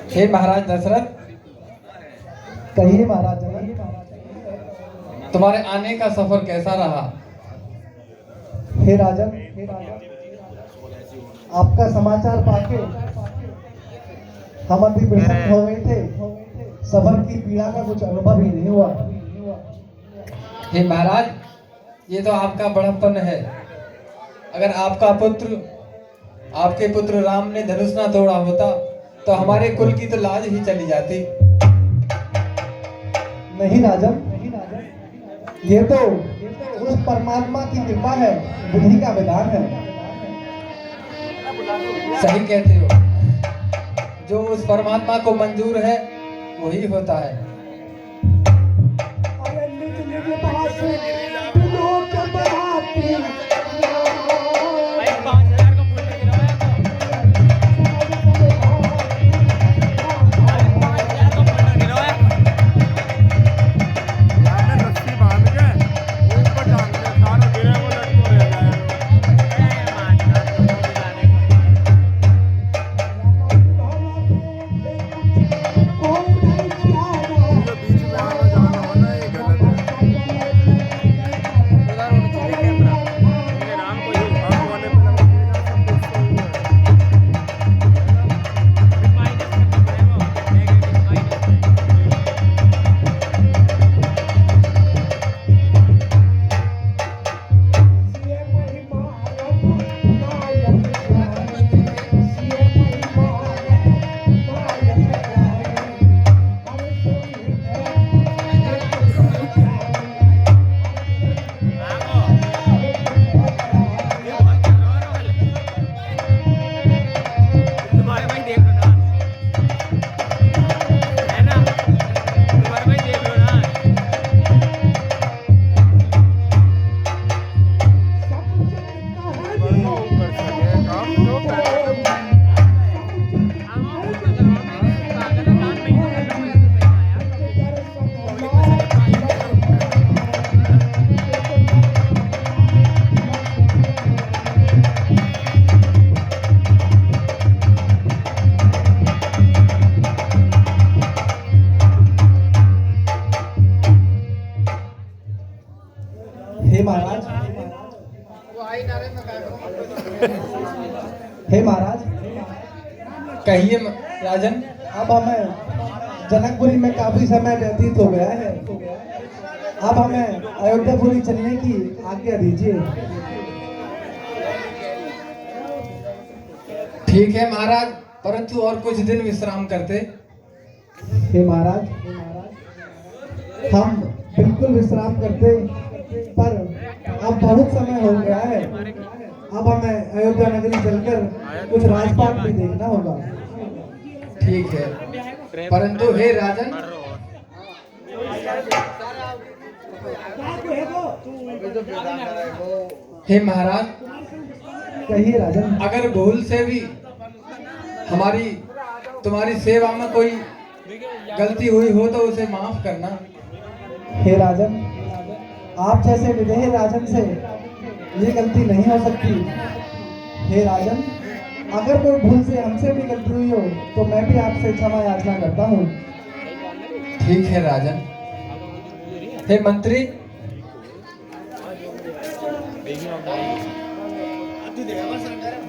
हे महाराज दशरथ, कहिए महाराज। तुम्हारे आने का सफर कैसा रहा? हे राजन, आपका समाचार पाके हम अभी प्रसन्न हो गए थे। सफर की पीड़ा का कुछ अनुभव ही नहीं हुआ। हे महाराज, ये तो आपका बड़प्पन है। अगर आपके पुत्र राम ने धनुष ना तोड़ा होता तो हमारे कुल की तो लाज ही चली जाती। नहीं राजन, ये तो उस परमात्मा की कृपा है, बुद्धि का विधान है। सही कहते हो, जो उस परमात्मा को मंजूर है वही होता है। हे महाराज, कहिए राजन। अब हमें जनकपुरी में काफी समय व्यतीत हो गया है। अब हमें अयोध्यापुरी चलने की आज्ञा दीजिए। ठीक है महाराज, परंतु और कुछ दिन विश्राम करते। हे महाराज, हम बिल्कुल विश्राम करते, पर अब बहुत समय हो गया है। अब हमें अयोध्या नगरी चलकर कुछ राजपाट भी देखना होगा। ठीक है, परंतु हे राजन, हे महाराज, कहिए राजन। अगर भूल से भी तुम्हारी सेवा में कोई गलती हुई हो तो उसे माफ करना। हे राजन, आप जैसे विदेही राजन से ये गलती नहीं हो सकती। हे राजन, अगर कोई भूल से हमसे भी गलती हुई हो तो मैं भी आपसे क्षमा याचना करता हूँ। ठीक है राजन। हे मंत्री,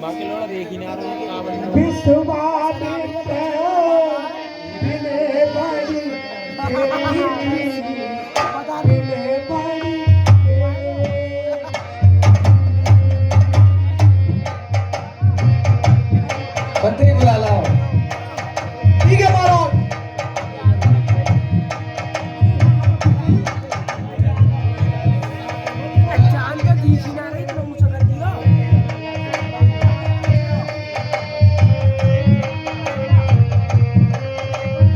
बाकी लोड़ा देख ही नहीं आ रहा है कहाँ बनी है। विश्वामित्र बिने बड़ी बिने बड़ी मंत्री बुला लाओ। ठीक है महाराज। चांद का दिख ही ना रहा, इतना ऊंचा कर दिया।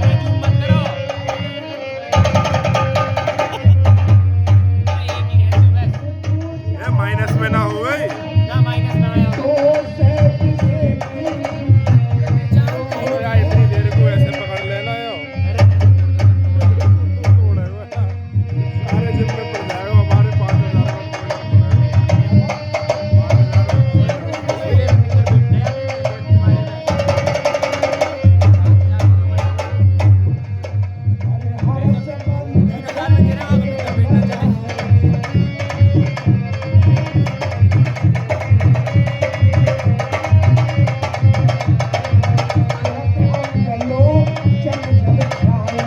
अरे तुम मत करो। एक ही रह दो बस। ये माइनस में ना हो गई। ना माइनस ना आया। तो से तुझे चांद तो यार इतनी देर को ऐसे पकड़ लेना यो। तोड़े हुए सारे जिम में पड़ जाएगा हमारे 5,000 हर से लोग जग जग छाए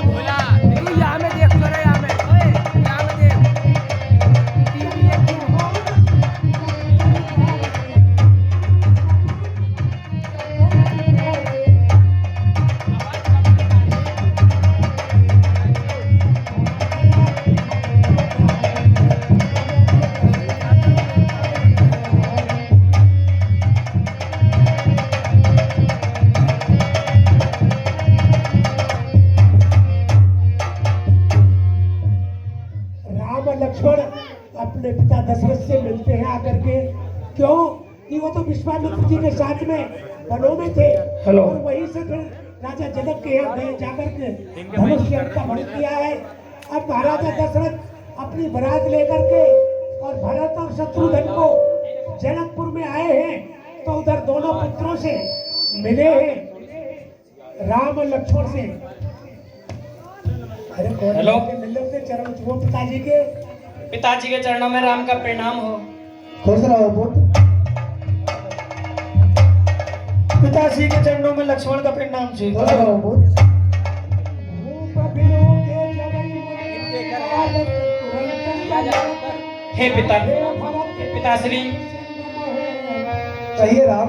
भोला देखो यहाँ में देख कर यहाँ में ओए यहाँ में देख टीवी है राम और लक्ष्मण अपने पिता दशरथ से मिलते हैं आकर के। क्यों कि वो तो विश्वामित्र जी के साथ में वनों में थे और वहीं से फिर राजा जनक के यहाँ गए जाकर के धनुष यज्ञ का भरण किया है। अब महाराजा दशरथ अपनी बारात लेकर के और भरत और शत्रुघ्न को जनकपुर में आए हैं तो उधर दोनों पुत्रों से मिले हैं, राम और लक्ष्मण से। अरे कौन हेलो। मिलने से चरण छुओ पिताजी के। पिताजी के चरणों में राम का प्रणाम हो। खुश रहो पुत्र। पिताजी के चरणों में लक्ष्मण का प्रणाम खुश स्वीकार। रहो पुत्र। हे पिताश्री, कहिए राम।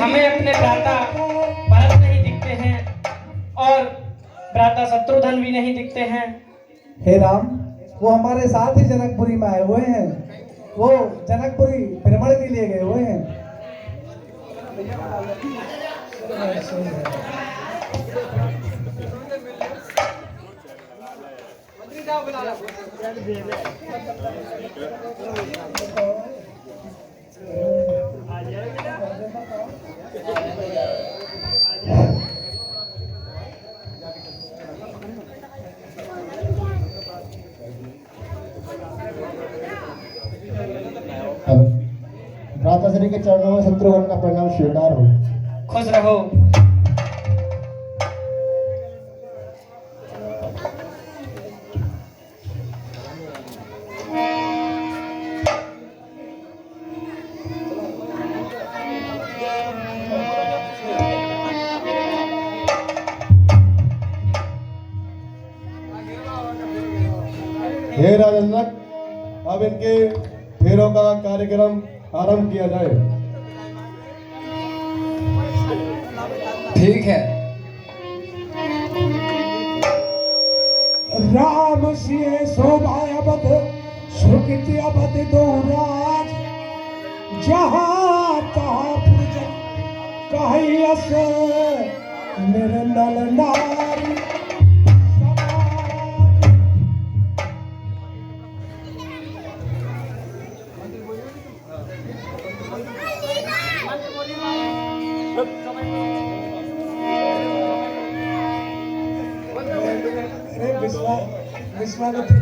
हमें अपने भ्राता भरत नहीं दिखते हैं और भ्राता शत्रुघ्न भी नहीं दिखते हैं। हे राम, वो हमारे साथ ही जनकपुरी में आए हुए हैं। वो जनकपुरी भ्रमण के लिए गए हुए हैं। भ्राताश्री के चरणों में शत्रुघ्न का प्रणाम स्वीकार हो। खुश रहो। हे राजनक, अब इनके फेरों का कार्यक्रम आरंभ किया जाए। ठीक है। राम सिंह शोभाया बध सुकृति अवध दो राज जहाँ तहाँ पुरजन कहियस निर्मल नारी विश्वामित्र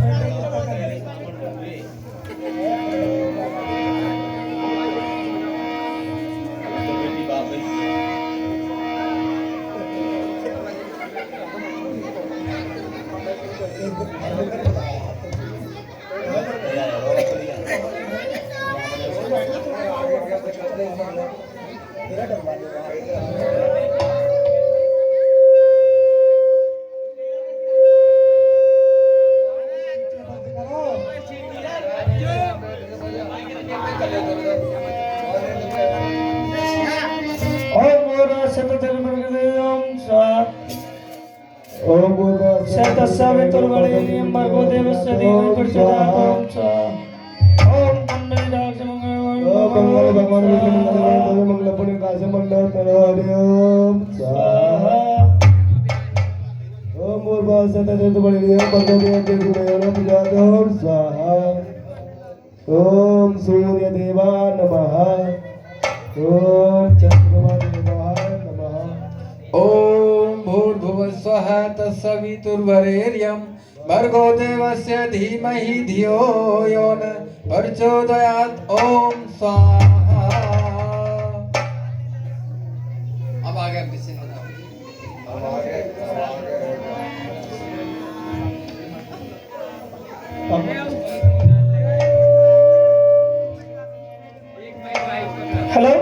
ओम भूर्भुवः सवितुर्वरेण्यं भर्गो देवस्य धीमहि प्रचोदयात् ओम मंगल भगवान विष्णु मंगल मंगल पुण्य काश मंगल हरि ओम स्वाहा ओम भूर्भुवः सवितुर्वरेण्यं भर्गो देवस्य धीमहि प्रचोदयात् ओम स्वाहा ओम सूर्य देवाय नमः ओम चंद्रमा देवाय नमः ओम भूर्भुवः स्वः तत्सवितुर्वरेण्यं भर्गो देवस्य धीमहि धियो यो न प्रचोदयात् ओम स्वाहा। अब आगे किसी ने हेलो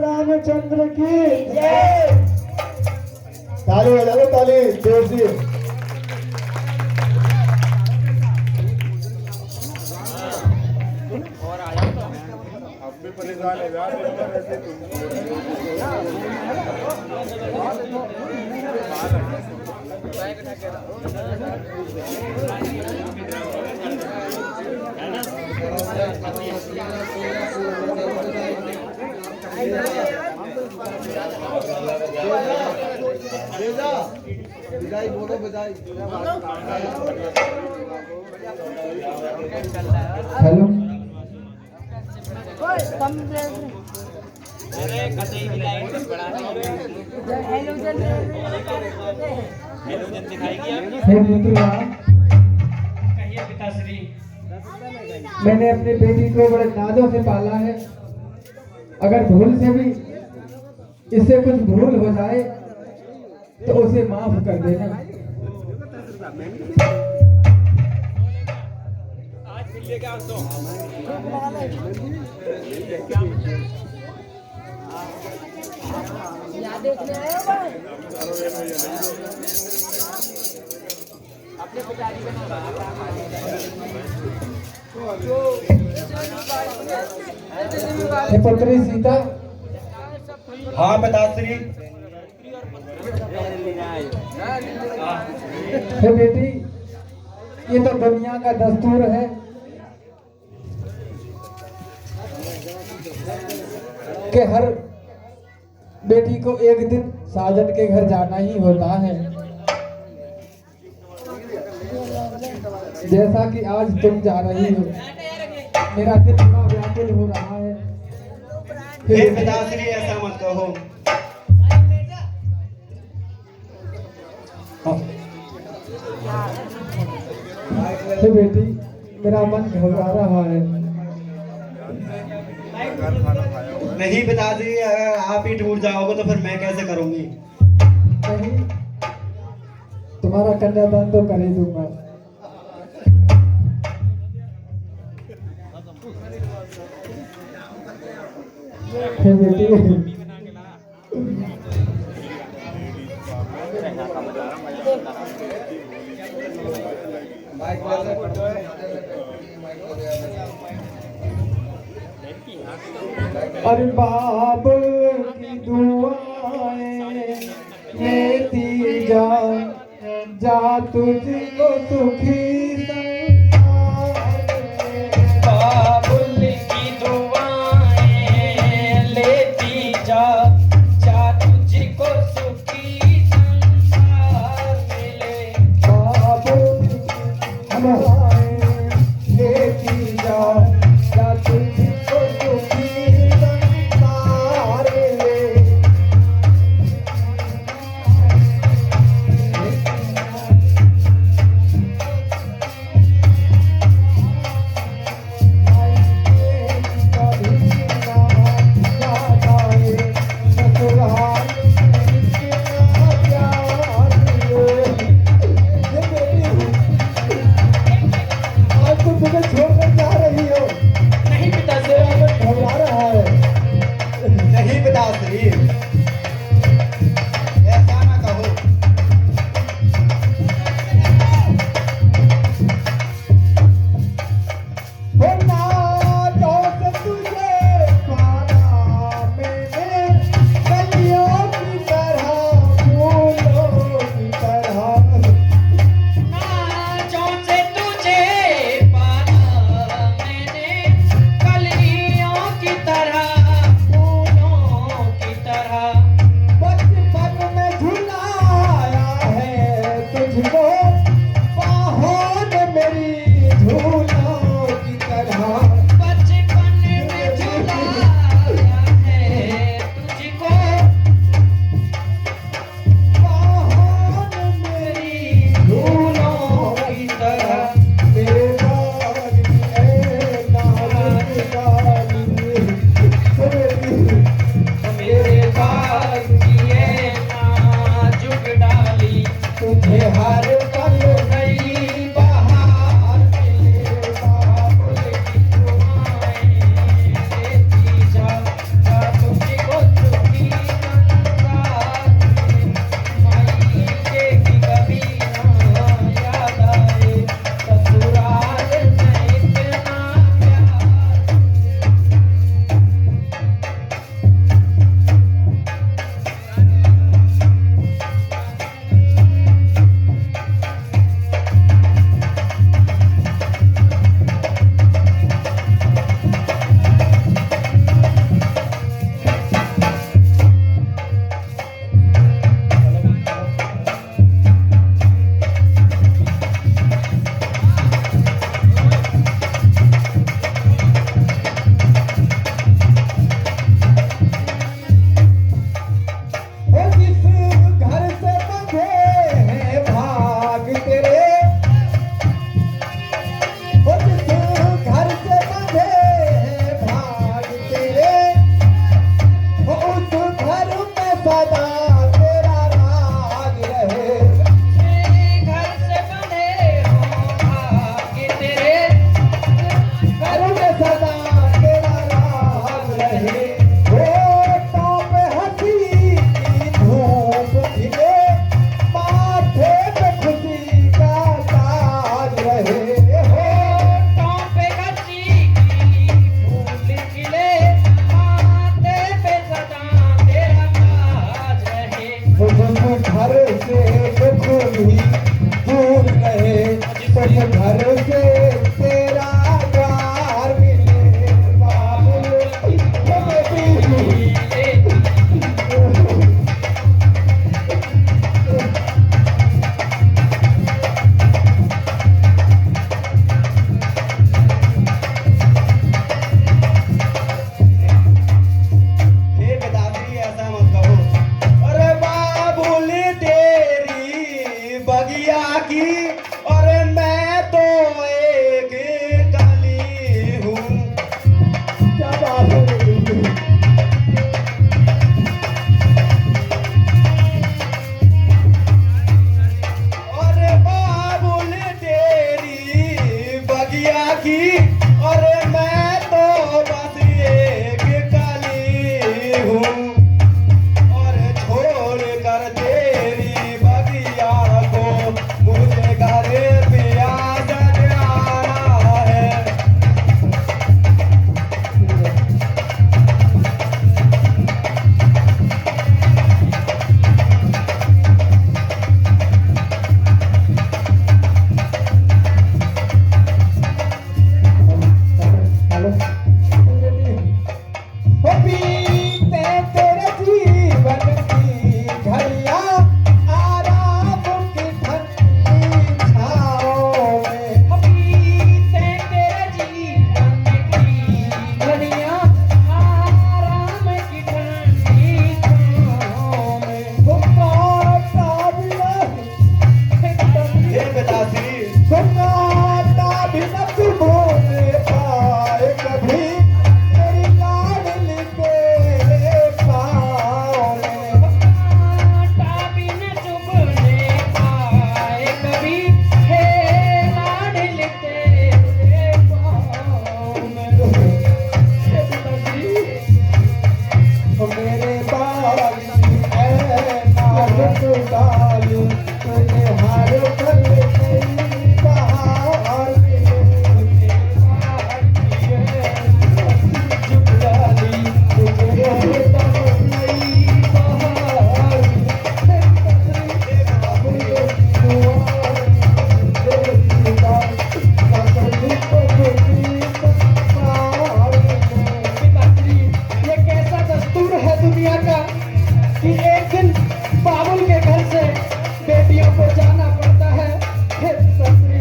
रामचंद्र की जय। ताली बजा लो, ताली जोर से। अब भी परेशान है यार, ऐसे विदाई बोलो, विदाई। हेलो हे मित्रों, कहिए पिताश्री। मैंने अपनी बेटी को बड़े नाजों से पाला है। अगर भूल से भी इससे कुछ भूल हो जाए तो उसे माफ कर देना। ये पुत्री सीता, हाँ पिताश्री। हे बेटी, ये तो दुनिया का दस्तूर है कि हर बेटी को एक दिन साजन के घर जाना ही होता है। जैसा कि आज तुम जा रही हो, मेरा दिल बड़ा व्याकुल हो रहा है। हे पिताश्री ऐसा मत कहो। हे बेटी, मेरा मन घबरा रहा है। नहीं पिताश्री, अगर आप ही टूट जाओगे तो फिर मैं कैसे करूंगी? नहीं, तुम्हारा कन्यादान तो कर ही दूंगा। हे बेटी, अरे बाबुल की दुआएं लेती जा, जा तुझको सुखी संसार में। बाबुल की दुआएं लेती जा, जा तुझको सुखी संसार मिले। बाबुल की दुआएं लेती जा, जा तुझको सुखी संसार मिले। दुख भी दूर रहे, तुम घर से तेरा द्वार मिले बाबुल ओ बेटी। हे पिताजी ऐसा मत कहो। अरे बाबुल तेरी बगिया की और मैं तो एक कली हूँ। क्या बात है बेटी? और बाबुल तेरी बगिया की और मैं तो बस एक कली हूँ। और छोड़ कर तेरी बगिया को मुझे घर प्यास जाना है। हेलो हो बीते तेरे जीवन की घड़ियां आराम की ठंडी छाओं में। बीते तेरे जीवन की घड़ियां आराम की ठंडी छाँव में। वो काटा भी हे पिताश्री, वो काटा भी न चुभोने पाए कभी तेरी लाडली के पाँव में। कांटा भी न चुभने पाए कभी, हे लाडले तेरे पाँव में। ओ मेरे बाली ऐ नाजुक डाली, तुझे हार कर तेरी बहार मिले। नाजुक डाली, तुझे दम नई बहार पिताश्री, ये कैसा दस्तूर है दुनिया का कि एक दिन बाबुल के घर से बेटियों को जाना पड़ता है। हे पिताश्री,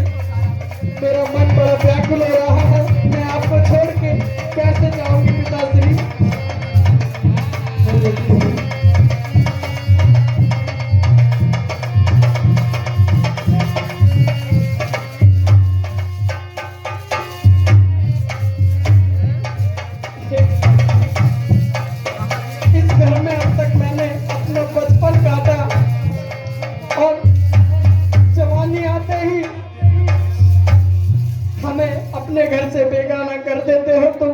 मेरा मन बड़ा व्याकुल हो रहा है। मैं आपको छोड़ के कैसे जाऊंगी पिताश्री? इस घर में अब तक मैंने अपना बचपन काटा और जवानी आते ही हमें अपने घर से बेगाना कर देते हो। तो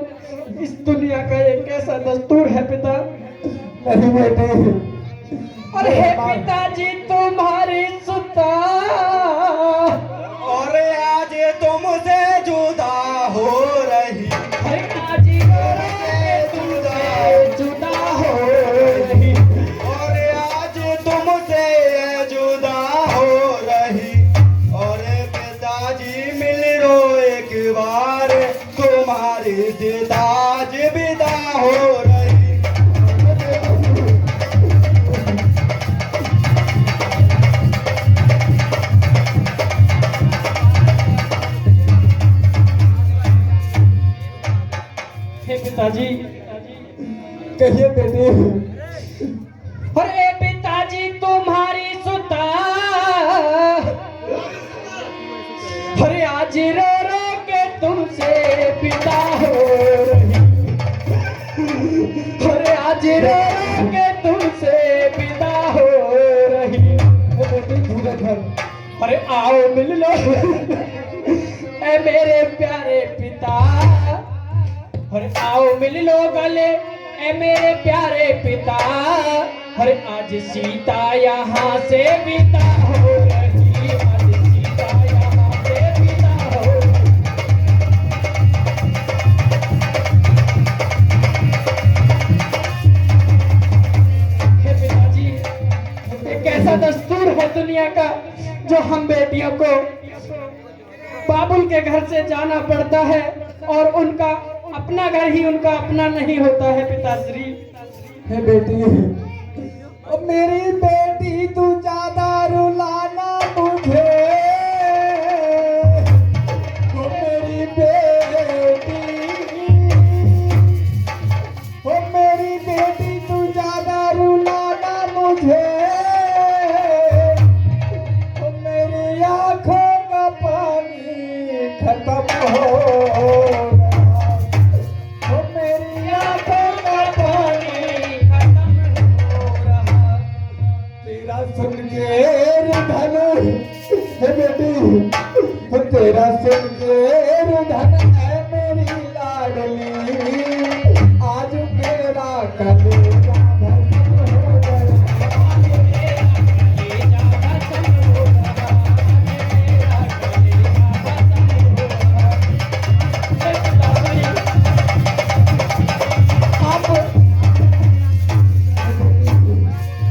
इस दुनिया का ये कैसा दस्तूर है पिता? नहीं बेटे, और हे पिताजी तुम्हारी सुता, और आज तुमसे जुदा हो रही। अरे आज तुमसे जुदा हो रही। और आज तुमसे जुदा हो रही। और पिताजी मिल रो एक बार, तुम्हारी दिदाज विदा हो रही। हे पिताजी, कहिए बेटे। अरे पिताजी तुम्हारी सुता, अरे आज रो रो के तुमसे पिता हो रही। अरे आज रो रो के तुमसे पिता हो रही। बेटी धीरे धर। अरे आओ मिल लो ए मेरे प्यारे पिता, अरे आओ मिल लो गले ए मेरे प्यारे पिता। अरे आज सीता यहाँ से विदा हो रही, आज सीता यहाँ से विदा हो रही। हे पिताजी, ये कैसा दस्तूर है दुनिया दुनिया का जो हम बेटियों को बाबुल के घर से जाना पड़ता है और उनका अपना घर ही उनका अपना नहीं होता है पिताश्री। हे बेटी, ओ मेरी बेटी तू ज्यादा रुलाना मुझे, ओ मेरी बेटी, ओ मेरी बेटी तू ज्यादा रुलाना मुझे, ओ मेरी आंखों का पानी खत्म हो रहा, ओ मेरी आंखों का पानी तेरा सुन के रुधन, हे बेटी, तेरा सुन के रुधन है मेरी लाडली, आज मेरा कलेजा भस्म हो गया।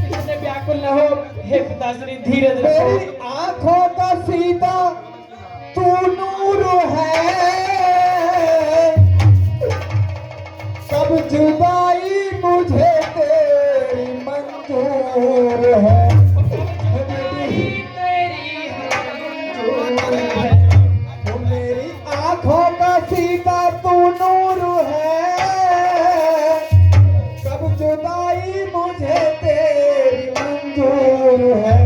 इतने व्याकुल न हो हे पिताश्री, धीरे धीरे मेरी आंखों का सीधा तू नूर है, कब जुदाई मुझे तेरी मंजूर है, तो मेरी आंखों का सीधा तू नूर है, कब जुदाई मुझे तेरी मंजूर है,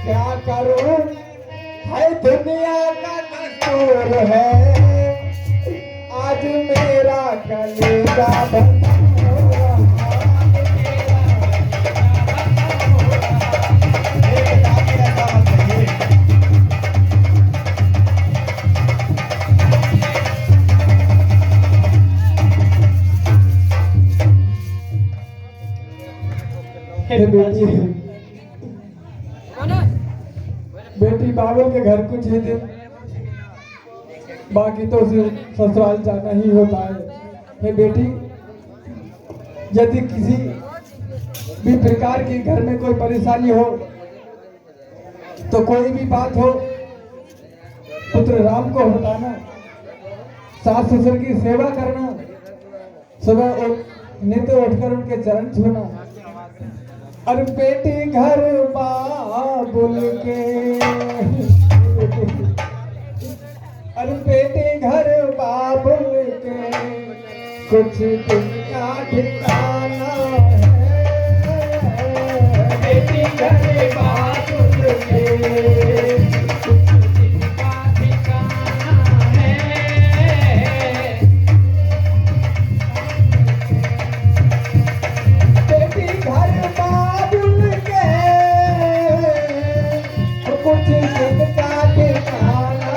क्या करूं है दुनिया का दस्तूर है, आज मेरा कलेजा भस्म हो रहा, हे बेटी, कौन है? बेटी बाबुल के घर कुछ ही दिन बाकी तो उसे ससुराल जाना ही होता है। हे बेटी, यदि किसी भी प्रकार की घर में कोई परेशानी हो तो कोई भी बात हो पुत्र राम को बताना, सास ससुर की सेवा करना, सुबह नित्य उठकर उनके चरण छूना। अरे बेटी घर बाबुल के, अरे बेटी घर बाबुल के, कुछ दिन का ठिकाना है, बेटी घर बाबुल के, कुछ दिन का ठिकाना है, बेटी घर बाबुल के, कुछ दिन का ठिकाना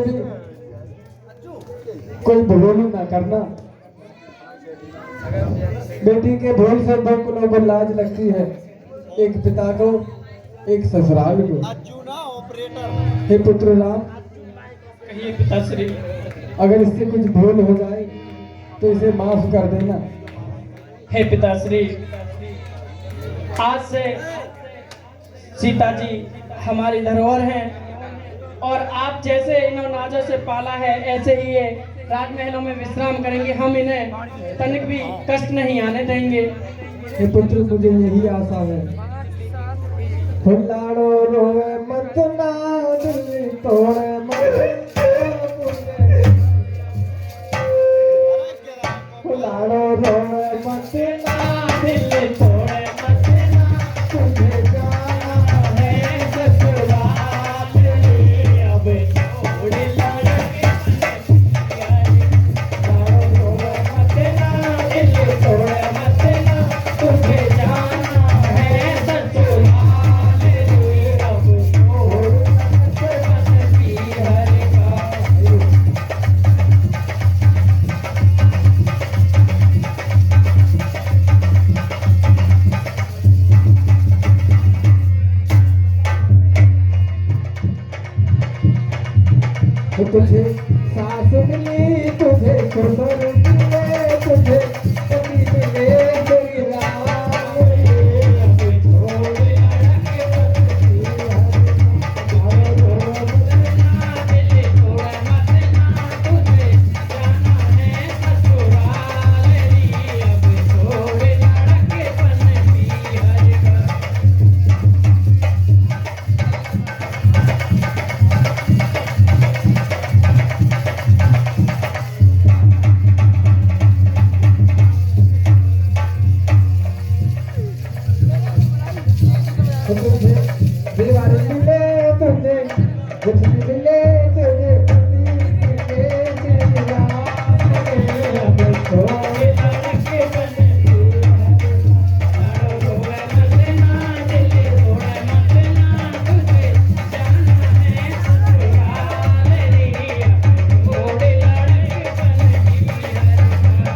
भी कोई भूल ना करना। बेटी के भूल से दो लोगों को लाज लगती है, एक पिता को, एक ससुराल को। हे पुत्र राम, कहिए पिताश्री। अगर इससे कुछ भूल हो जाए तो इसे माफ कर देना। हे पिताश्री, आज से सीता जी हमारी धरोहर हैं और आप जैसे इन्हों नाजों से पाला है ऐसे ही ये राजमहलों में विश्राम करेंगे। हम इन्हें तनिक भी कष्ट नहीं आने देंगे। हे पुत्र, मुझे यही आशा है। हुलाड़ो रोवे मत ना, दिल तोड़े मत, हुलाड़ो रोवे मत ना, दिल तोड़े मत ना, तुझे जाना है ससुराल रे, अब छोड़ लड़के हुलाड़ो रोवे मत ना, दिल तोड़े मत ना, तुझे जाना है ससुराल रे, अब छोड़ मत पियर का। तुझे सास मिली, तुझे ससुर मिले, तुझे पति मिले, तेरी राम रे, अब छोड़ लड़के पति हर दिल तोड़ मत ना, तुझे जाना है ससुराल रे, अब छोड़ लड़के पति हर का। तुझे दीवार मिले, तुझे कुछ मिले, तुझे पति मिले, तेरी राम रे, अब छोड़ लड़के पति हर रोवे मत ना, दिल तोड़े मत ना, तुझे जाना है ससुराल रे, अब छोड़ लड़के पति हर का।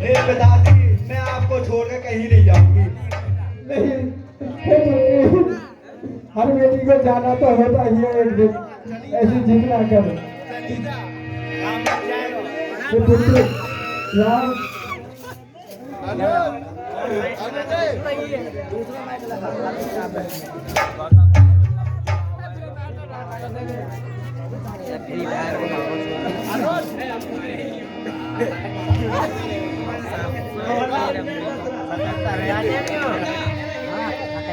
हे पिताजी, मैं आपको छोड़कर कहीं नहीं जाऊंगी। नहीं, हे पुत्र, हर बेटी को जाना तो होता ही है एक दिन, ऐसी जिद ना कर। हे पुत्र राम,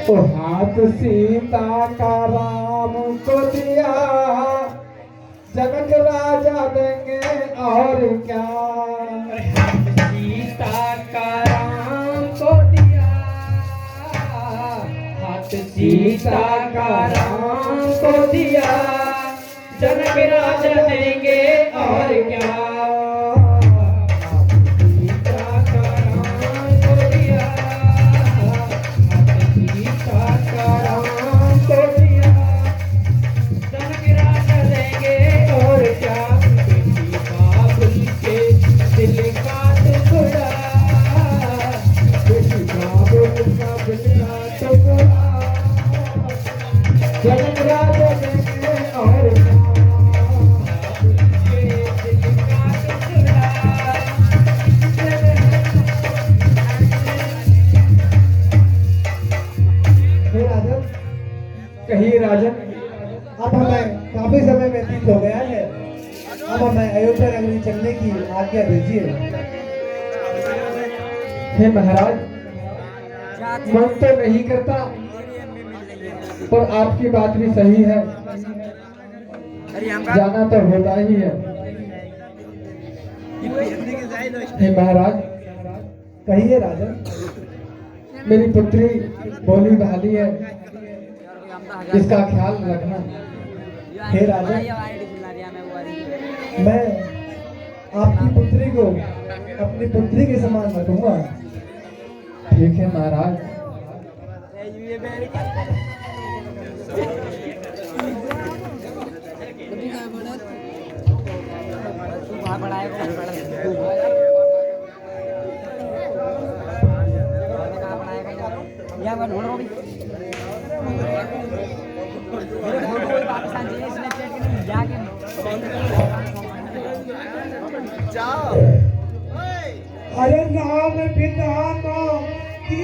तो हाथ सीता का राम को दिया, जनक राजा देंगे और क्या। सीता का राम को दिया, हाथ सीता का राम को दिया, जनक राजा देंगे और क्या। सीता का राम को दिया, हाथ सीता का राम को दिया, जनक राजा देंगे और क्या। बेटी बाबुल के दिल का टुकड़ा, बेटी बाबुल का दिल का टुकड़ा, जनक राजा देंगे और क्या। हे राजन, कहिए राजन। अब हमें काफी समय व्यतीत हो गया है, अब हमें अयोध्या नगरी चलने की आज्ञा दीजिए। हे महाराज, मन तो नहीं करता, पर आपकी बात भी सही है, जाना तो होता ही है। हे महाराज, कहिए राजन। मेरी पुत्री भोली भाली है, इसका ख्याल रखना। हे राजन, मैं आपकी पुत्री को अपनी पुत्री के समान रखूंगा। ठीक है महाराज, या मैं ढूंढ रहा हूँ मेरे फोटो वही पाकिस्तान चाहिए स्नैपचैट के लिए जाके अरे नाम विधाता की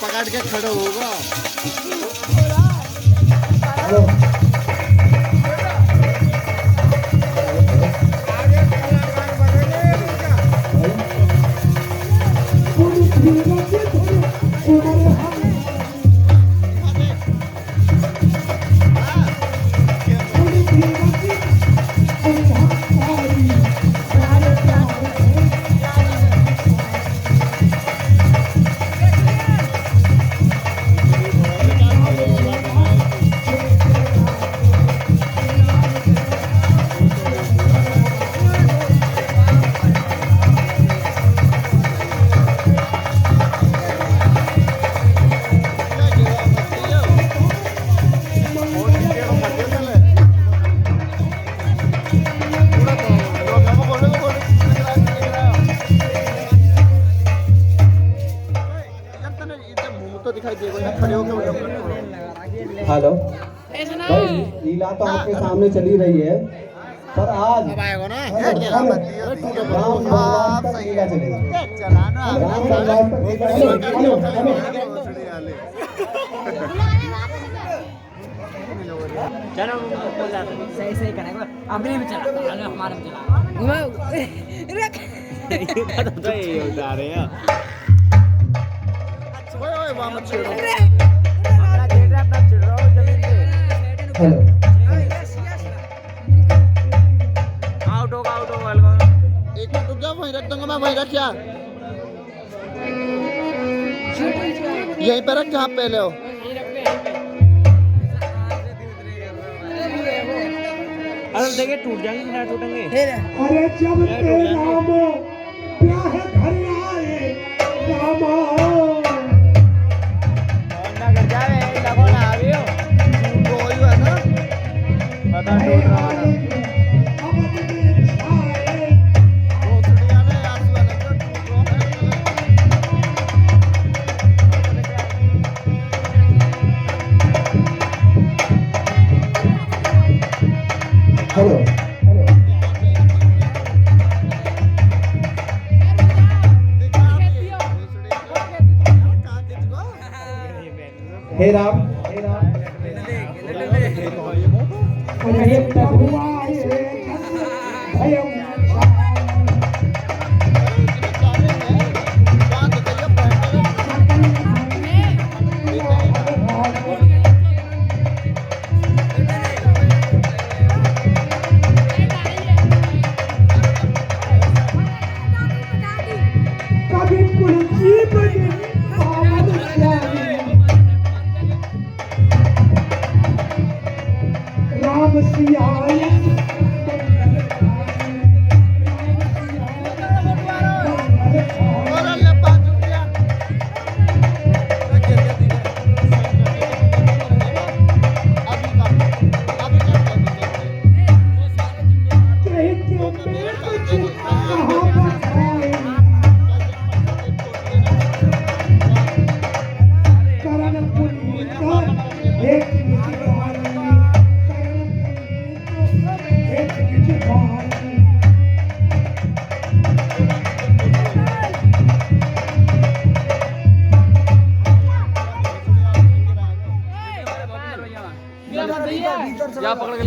पकड़ के खड़े होगा। हेलो भाई, लीला तो आपके सामने चली रही है, पर आज राम समाज तक लीला चलेगी। राम समाज तक लीला चलो सही सही करेंगे अपने भी चला हमारे में चला हेलो आउट होगा एक मिनट रुक जाओ, वहीं रख दूंगा मैं, वहीं रख यार, यहीं पे रख जहाँ पहले हो। अरे देखिए टूट जाएंगे ना टूटेंगे। अरे जब ते राम ब्याह घर आए रामा कर जावे लगो ना आवियो कोई है ना पता टूट रहा है। हेलो हे राम राम सियाय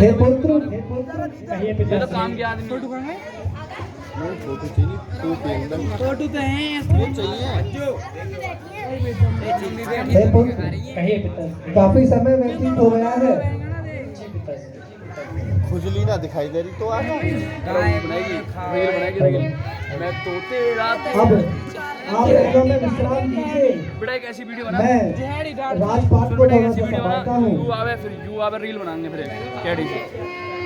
हे पुत्र ये तो काम के आदमी हे पुत्र काफी समय व्यतीत हो गया है। खुजली ना दिखाई दे रही तो आना मैं तोते रात अब आप वीडियो में विश्राम कीजिए। बड़ा एक ऐसी वीडियो बना मैं राजपाट को थोड़ा सा संभालता हूँ। यू आवे फिर यू आवे रील बनाएंगे फिर कैडी से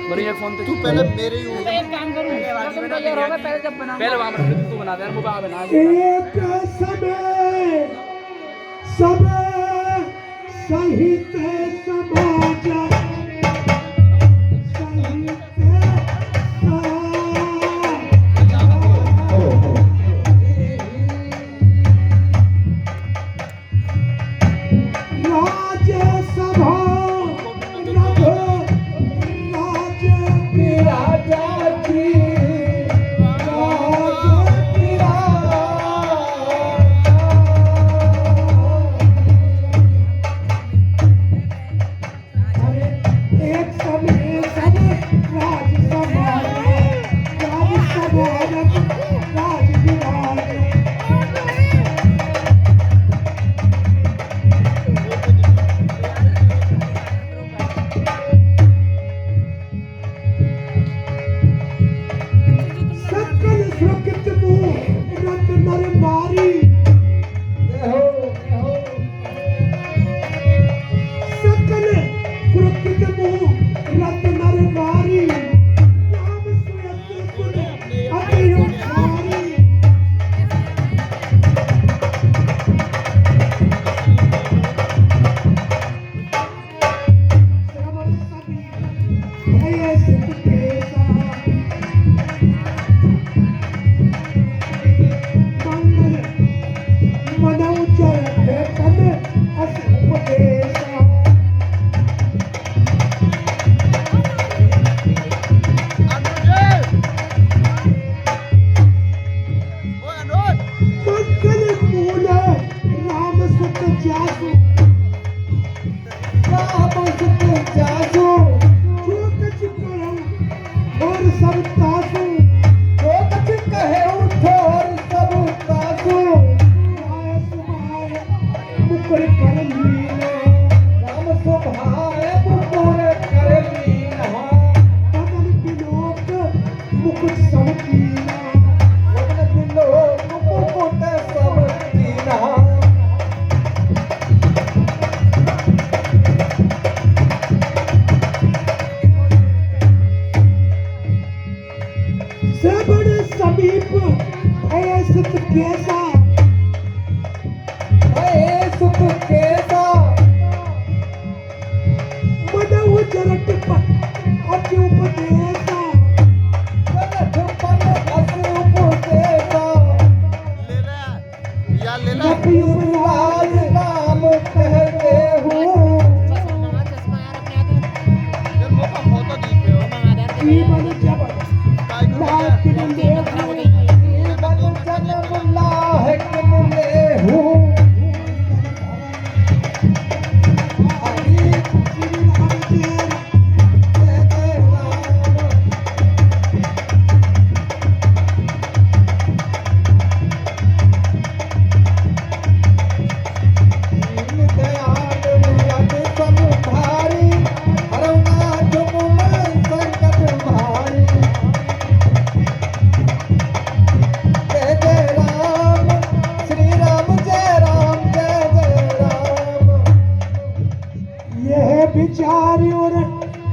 बड़ी एक फोन तू पहले मेरे ही एक काम करूं पहले जब बना पहले वहां पर तू बना दे यार वो बना एक समय सब सहित समाज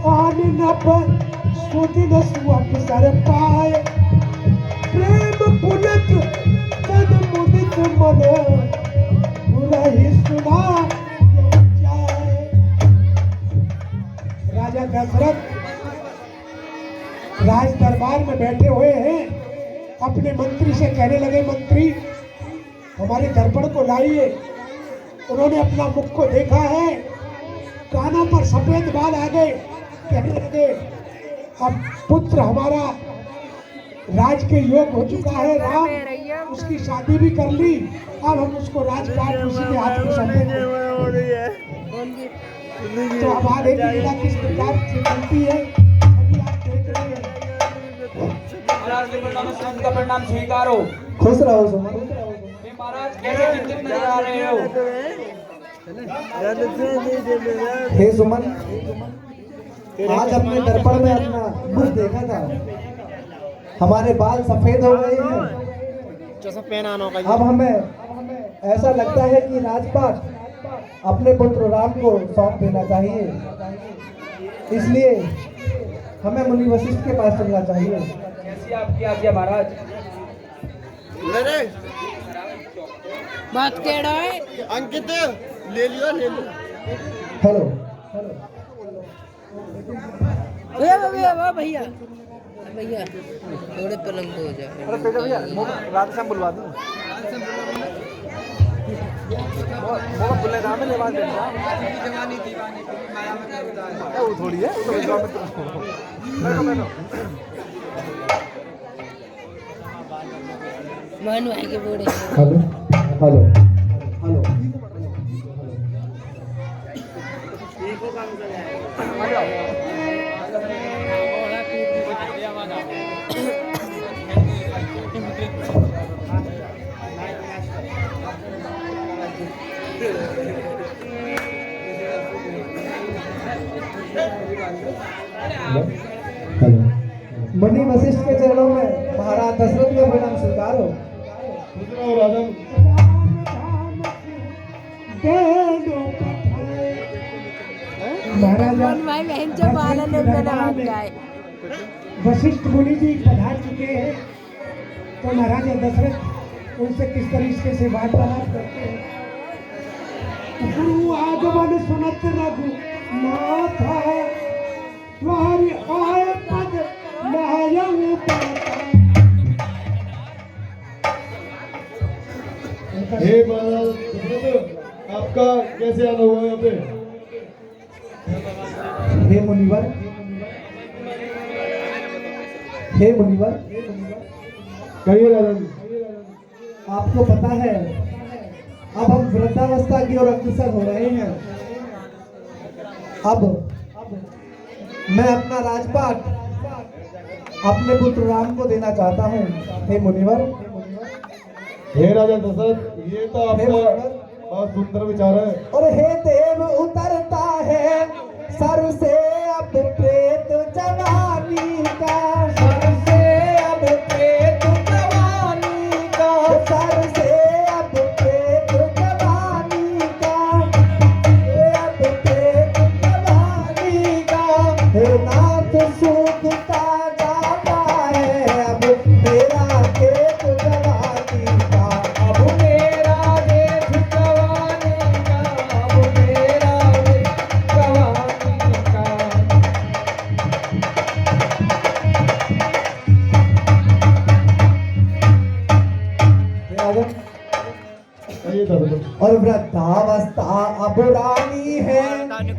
आने न पर सुदिन सुअप सर पाए प्रेम पुलक तन मुदित मन रही सुना जाए। राजा दशरथ राज दरबार में बैठे हुए हैं, अपने मंत्री से कहने लगे, मंत्री हमारे दर्पण को लाइए। उन्होंने अपना मुख को देखा है, कानों पर सफेद बाल आ गए। कहने लगे, अब पुत्र हमारा राज के योग हो चुका है, राम उसकी शादी भी कर ली, अब हम उसको राजपाट उसी के हाथ में सौंपेंगे। तो हमारे लीला किस प्रकार से चलती है अभी आप देख रहे हैं। महाराज के प्रणाम, संत का प्रणाम स्वीकारो। खुश रहो सुमन। हे महाराज कैसे चिंतित नजर आ रहे हो? हे सुमन, आज अपने दर्पण में अपना मुख देखा था, हमारे बाल सफेद हो गए हैं। अब हमें ऐसा लगता है कि राजपाट अपने पुत्र राम को सौंप देना चाहिए, इसलिए हमें मुनि वशिष्ठ के पास चलना चाहिए। कैसी आपकी आज्ञा महाराज? बात कह रहा है अंकित ले लियो हेलो भैया भैया भैया थोड़े पलंग हो जाए। रात से बुलवा दूं। वो बुले नाम में लेवा देना। जवानी दीवानी माया में वो थोड़ी है, वो तो बैठो। मान भाई के बोले हेलो हेलो हेलो हेलो मुनि वशिष्ठ के चरणों में महाराज दशरथ का प्रणाम स्वीकार हो। राजन महाराजा भाई बहन से बालन में भाग जाए। वशिष्ठ मुनि जी पधार चुके हैं, तो महाराजा दशरथ उनसे किस तरीके से वार्तालाप करते हैं। गुरु आगमन सुनत रघु नाथा तुम्हारी आय पद नायऊ पाता। हे महाराज आपका कैसे आना हुआ यहाँ पे? हे मुनिवर, हे मुनिवर, कहिए राजन। आपको पता है अब हम वृद्धावस्था की ओर अग्रसर हो रहे हैं। अब मैं अपना राजपाट अपने पुत्र राम को देना चाहता हूँ। हे मुनिवर, हे राजा दशरथ, ये तो हे आपका मुनिवर, बहुत सुंदर विचार है। और हे देव उतरता है सर से अब प्रेत जवानी का, सर से अब प्रेत जवानी का, सर से अब प्रेत जवानी का, अब प्रेत जवानी का। हे नाथ सूखता जाता है अब मेरा खेत जवानी का, अब मेरा खेत जवानी का, अब मेरा खेत जवानी का। कहिए दशरथ। और वृद्धावस्था अब रानी है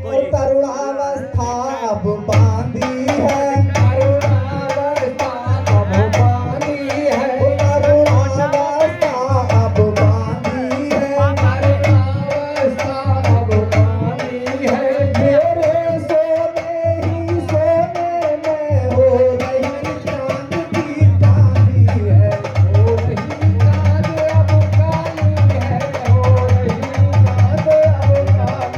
और तरुणावस्था अब बांधी है, तरुणावस्था अब बांधी है, तरुणावस्था अब बांधी है, तरुणावस्था अब बांधी है। मेरे सोने ही सोने में हो रही चांद की चांदी है, हो रही चांद अब काली है, हो रही चांद अब काली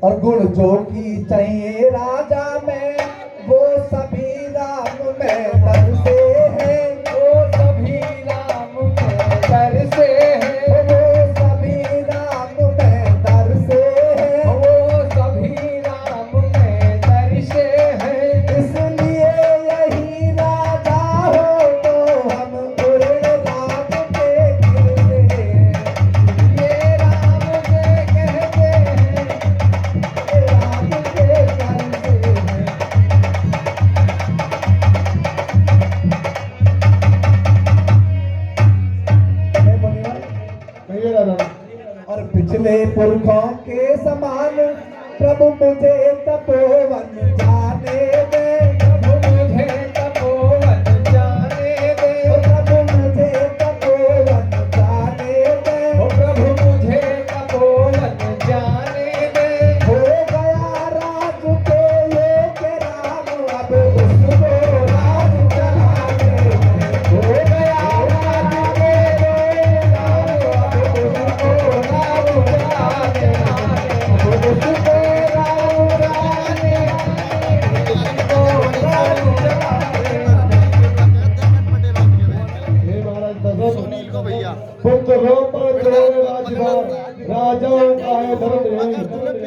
और गुण जो की चाहिए राजा में वो सभी राम में तरसे हैं, वो सभी राम में तरसे हैं, वो सभी राम में तरसे हैं, वो सभी राम में तरसे हैं। इसलिए यही राजा हो तो हम उड़े राम के गिरते हैं, ये राम से कहते हैं, राम के करते हैं। मैं मुनिवर, कहिए राजा। और पिछले पुरखों के समान प्रभु मुझे तपोवन जाने दे, प्रभु मुझे तपोवन जाने दे, प्रभु मुझे तपोवन जाने दे। ओ प्रभु मुझे तपोवन जाने दे। हो गया राज के योग्य राम, अब उसको राज चलाने दे। हो गया राज के योग्य राम, अब उसको राज चलाने दे। अब उसको राज चलाने दे। उसको राज चलाने दे। हे महाराज दशरथ, पुत्रों पर चढ़े राजभार, राजाओं का है धर्म यही,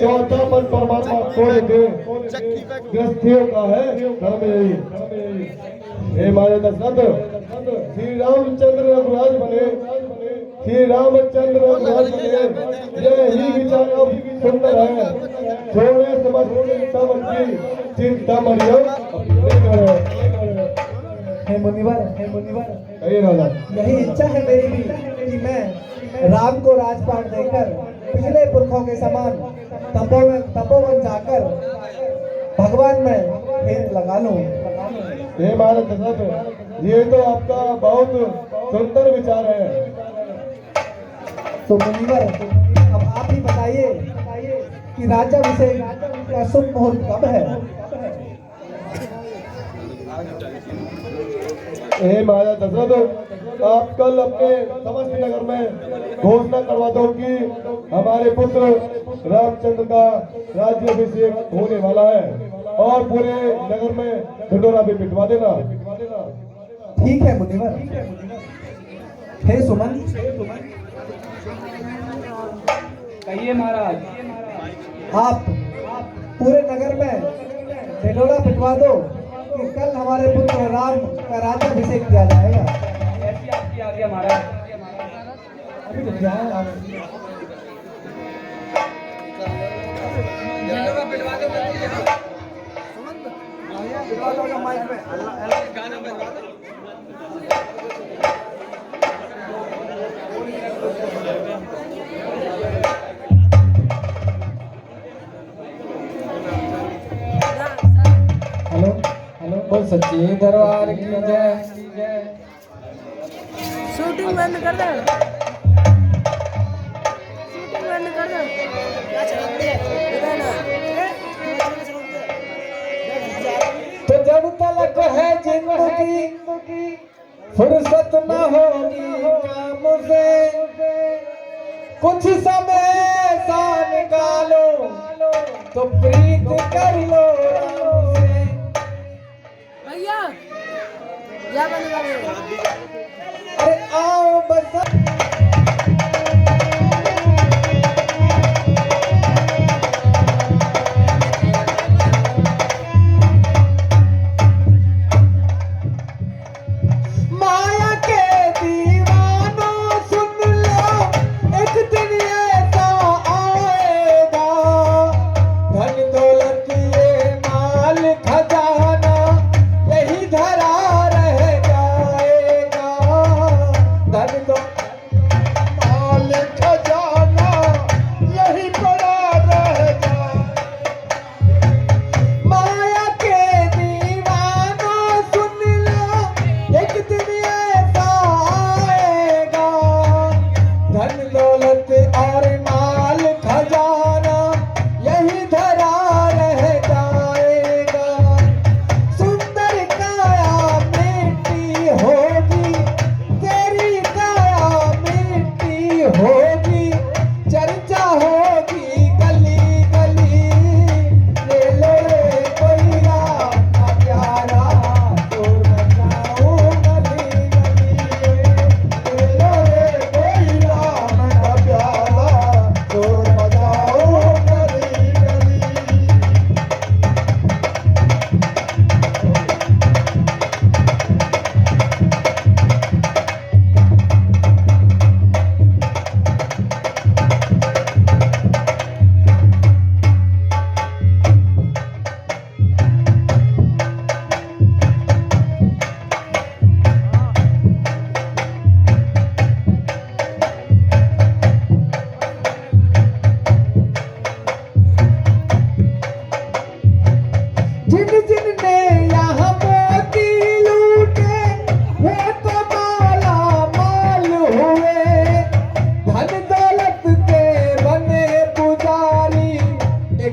चौथा मन परमात्मा खोल दे, गृहस्थियों का है धर्म यही। हे महाराज दशरथ, श्री रामचंद्र रघुराज बने, श्री रामचंद्र रघुराज बने, यही विचार अब सुंदर है। छोड़े समझ चिंता मरियो हे मुनिवर, हे मुनिवर, कहिए राजा। यही इच्छा है मेरी भी कि मैं राम को राजपाट देकर पिछले पुरखों के समान तपोवन जाकर भगवान में फेर लगा लूं। हे महाराज दशरथ, ये तो आपका बहुत सुंदर विचार है। तो मुनिवर, अब आप ही बताइए कि राजाभिषेक का शुभ मुहूर्त कब है? हे महाराज दशरथ, आप कल अपने समस्त नगर में घोषणा करवा दो कि हमारे पुत्र रामचंद्र का राज्याभिषेक होने वाला है, और पूरे नगर में ढिंढोरा भी पिटवा देना। ठीक है मुनिवर। हे सुमन, कहिए महाराज। आप पूरे नगर में ढिंढोरा पिटवा दो कि कल हमारे पुत्र राम का राज्याभिषेक किया जाएगा। ऐसी आपकी आज्ञा महाराज। अभी तो क्या है? हेलो हेलो, बोल सच्ची दरबार की जय। शूटिंग बंद कर दो, शूटिंग बंद कर दो। तो जब तलक है जिंदगी, फुर्सत न होगी काम से, कुछ समय सा निकालो तो प्रीत कर लो राम से। भैया या बंद कर दो। अरे आओ बस। माया के दीवानों सुन लो, एक दिन ऐसा आएगा, धन दौलत ये माल खजाना यही धरा रह जाएगा। धन दौलत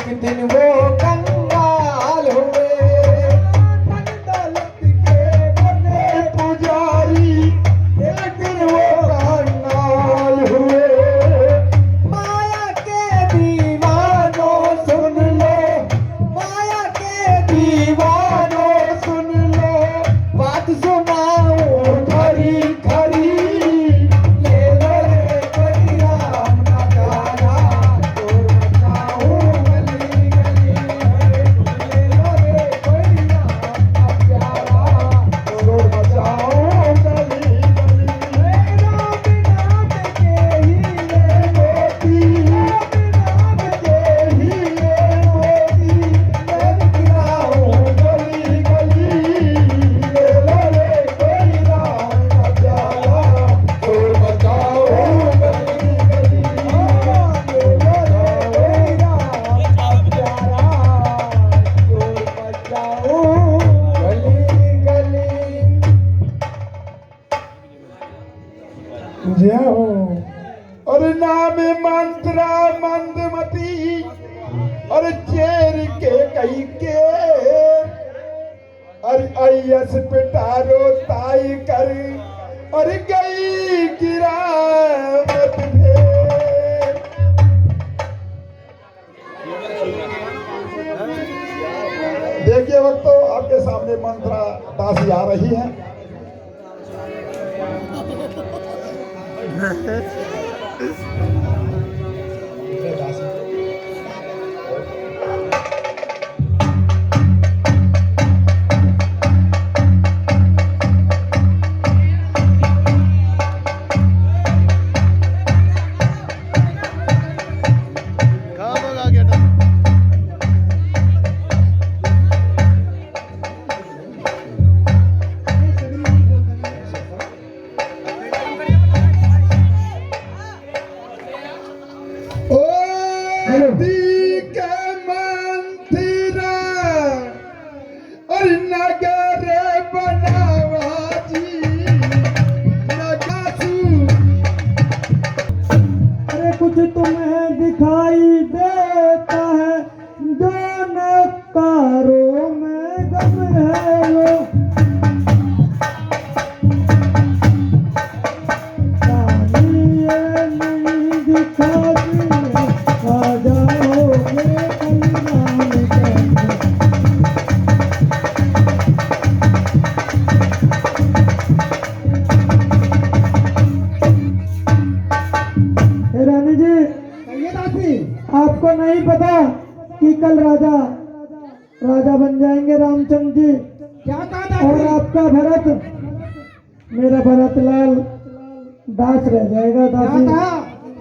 एक दिन वो कंगाल हुए, धन दौलत के बने पुजारी, एक दिन वो कंगाल हुए। माया के दीवानों सुन लो, माया के दीवानों सुन लो, बात सुनाऊं खरी खरी, ले लो रे कोई राम ना प्यारा, शोर मचाऊं गली गली, ले लो रे कोई राम ना प्यारा, शोर मचाऊं गली गली। राम नाम के हीरे मोती, राम नाम के हीरे मोती, मैं गिराऊं गली गली, ले लो रे कोई राम ना प्यारा, शोर मचाऊं गली गली, ले लो रे कोई राम ना प्यारा, शोर मचाऊं गली गली। जय हो। और नाम मंत्रा मंदमती और चेर के कई के, और अयस पिटारो ताई कर, और गई गिरावत फेर। देखिए वक्त तो आपके सामने मंत्रा दासी आ रही है। अरे कुछ तुम्हें दिखाई देता है, जो नकारों में गम है वो, पानी ये नहीं दिखाती है, आ जाओगे कल्याण करने। हे रानी जी, आपको नहीं पता कि कल राजा बन जाएंगे रामचंद्र जी। क्या कहा? और आपका भरत, मेरा भरत लाल दास रह जाएगा। दासी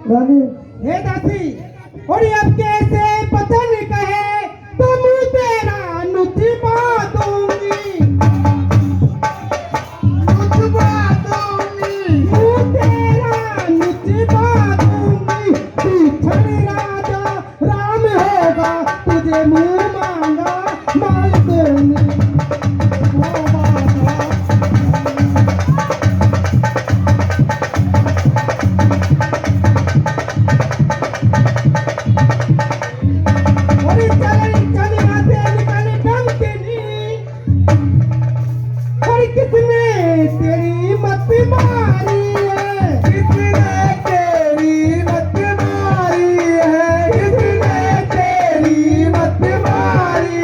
रानी, हे दासी, और अब कैसे पतन कहे तो मुँह तेरा नुतबा दूंगी, नुतबा दूंगी, मुँह तेरा नुतबा दूंगी। पीछड़ राजा राम होगा, तुझे मुँह मांगा माल दूंगी। तेरी मत मारी है, किसने तेरी मत मारी है, किसने तेरी मत मारी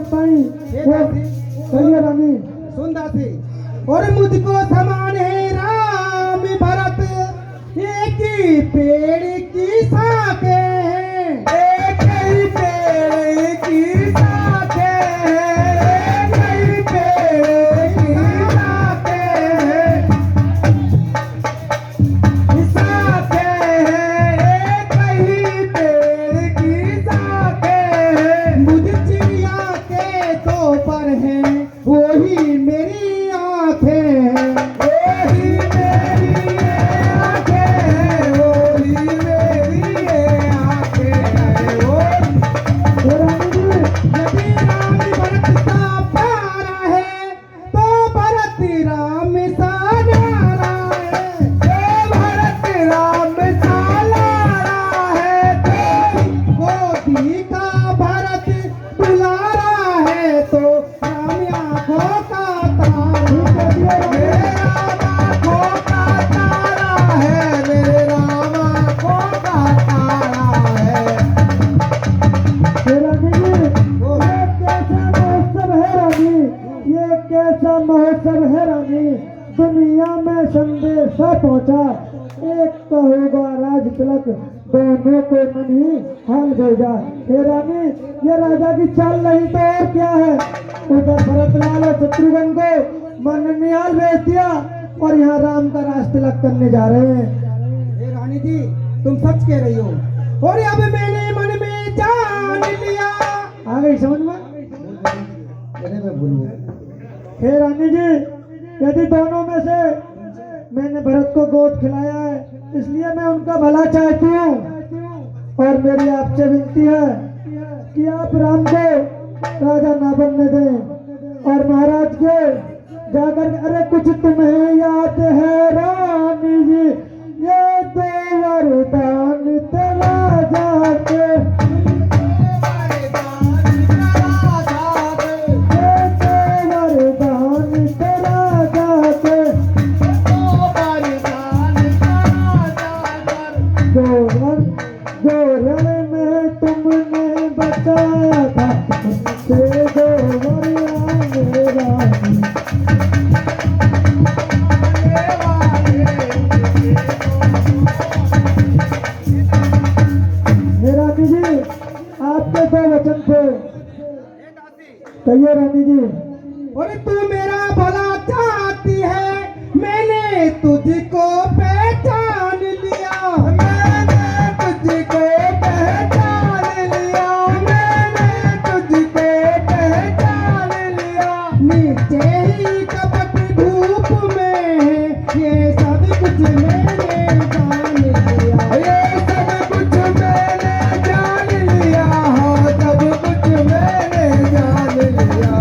पाई वो कहिए रानी। सुन दासी, और मुझको समान है राम भरत, एक ही पेड़ की शाखें हैं, एक ही पेड़ की शाखें हैं, एक ही पेड़ की शाखें हैं, शाखें हैं, एक ही पेड़ की शाखें हैं। मुझ चिड़िया के तो पर है वही मेरी आंखें हैं, वही मेरी आंखें हैं, वही मेरी आंखें हैं। यदि राम भरत का प्यारा है तो भरत राम सा न्यारा है, तो भरत राम सा लारा है, तो गोदी का भरत दुलारा है, तो राम आंखों का तारा, मेरे राम आंखों का तारा है, मेरे राम आंखों का तारा है। ये कैसा महोत्सव है रानी, दुनिया में संदेशा पहुंचा, एक का होगा राज तिलक, दोनों को मन ही हाल भेजा। हे रानी, ये राजा की चाल नहीं तो और क्या है। उधर भरतलाल और शत्रुघ्न को मन निहाल भेज दिया और यहाँ राम का राज तिलक करने जा रहे हैं। हे रानी जी, तुम सच कह रही हो, और अब मैंने मन में जान लिया। आ गई समझ में? हे रानी जी, यदि दोनों में से मैंने भरत को गोद खिलाया है, इसलिए मैं उनका भला चाहती हूँ, और मेरी आपसे विनती है कि आप राम को राजा ना बनने दें, और महाराज के जाकर, अरे कुछ तुम्हें याद है रानी जी, ये दो वरदान तेरा जाके, जो रण में तुमने बचाया था, उससे दो वरदान रानी। रानी जी, आपके दो वचन थे, कहिए रानी जी। और तू मेरा भला चाहती है, मैंने तुझको पहचान लिया, मैंने तुझको पहचान लिया, मैंने तुझको पहचान लिया। नीचे ही कपट धूप में ये सब कुछ मैंने जान लिया, ये सब कुछ मैंने जान लिया, हाँ सब कुछ मैंने जान लिया।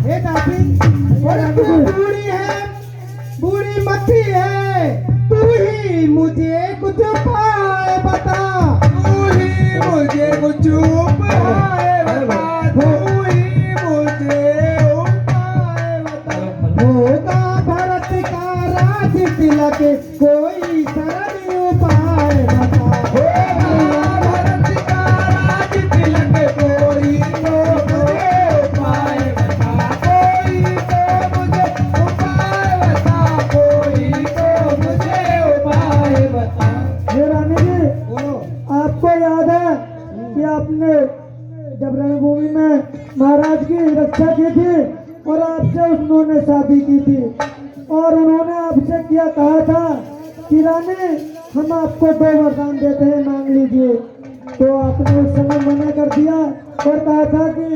हे दासी, और तू बूढ़ी है, बूढ़ी मती है, तू ही मुझे कुछ उपाय बता, तू ही मुझे कुछ उपाय बता, तू ही मुझे उपाय बता। होगा भरत का राज तिलक, कोई सरल उपाय बता, होगा भरत का राज तिलक, कोई तो मुझे उपाय बता, कोई तो मुझे उपाय बता, कोई तो मुझे उपाय बता। हे रानी जी, आपको याद है कि आपने जब रणभूमि में महाराज की रक्षा की थी और आपसे उन्होंने शादी की थी, और उन्होंने आपसे क्या कहा था कि रानी हम आपको दो वरदान देते हैं, मांग लीजिए। तो आपने उस समय मना कर दिया और कहा था कि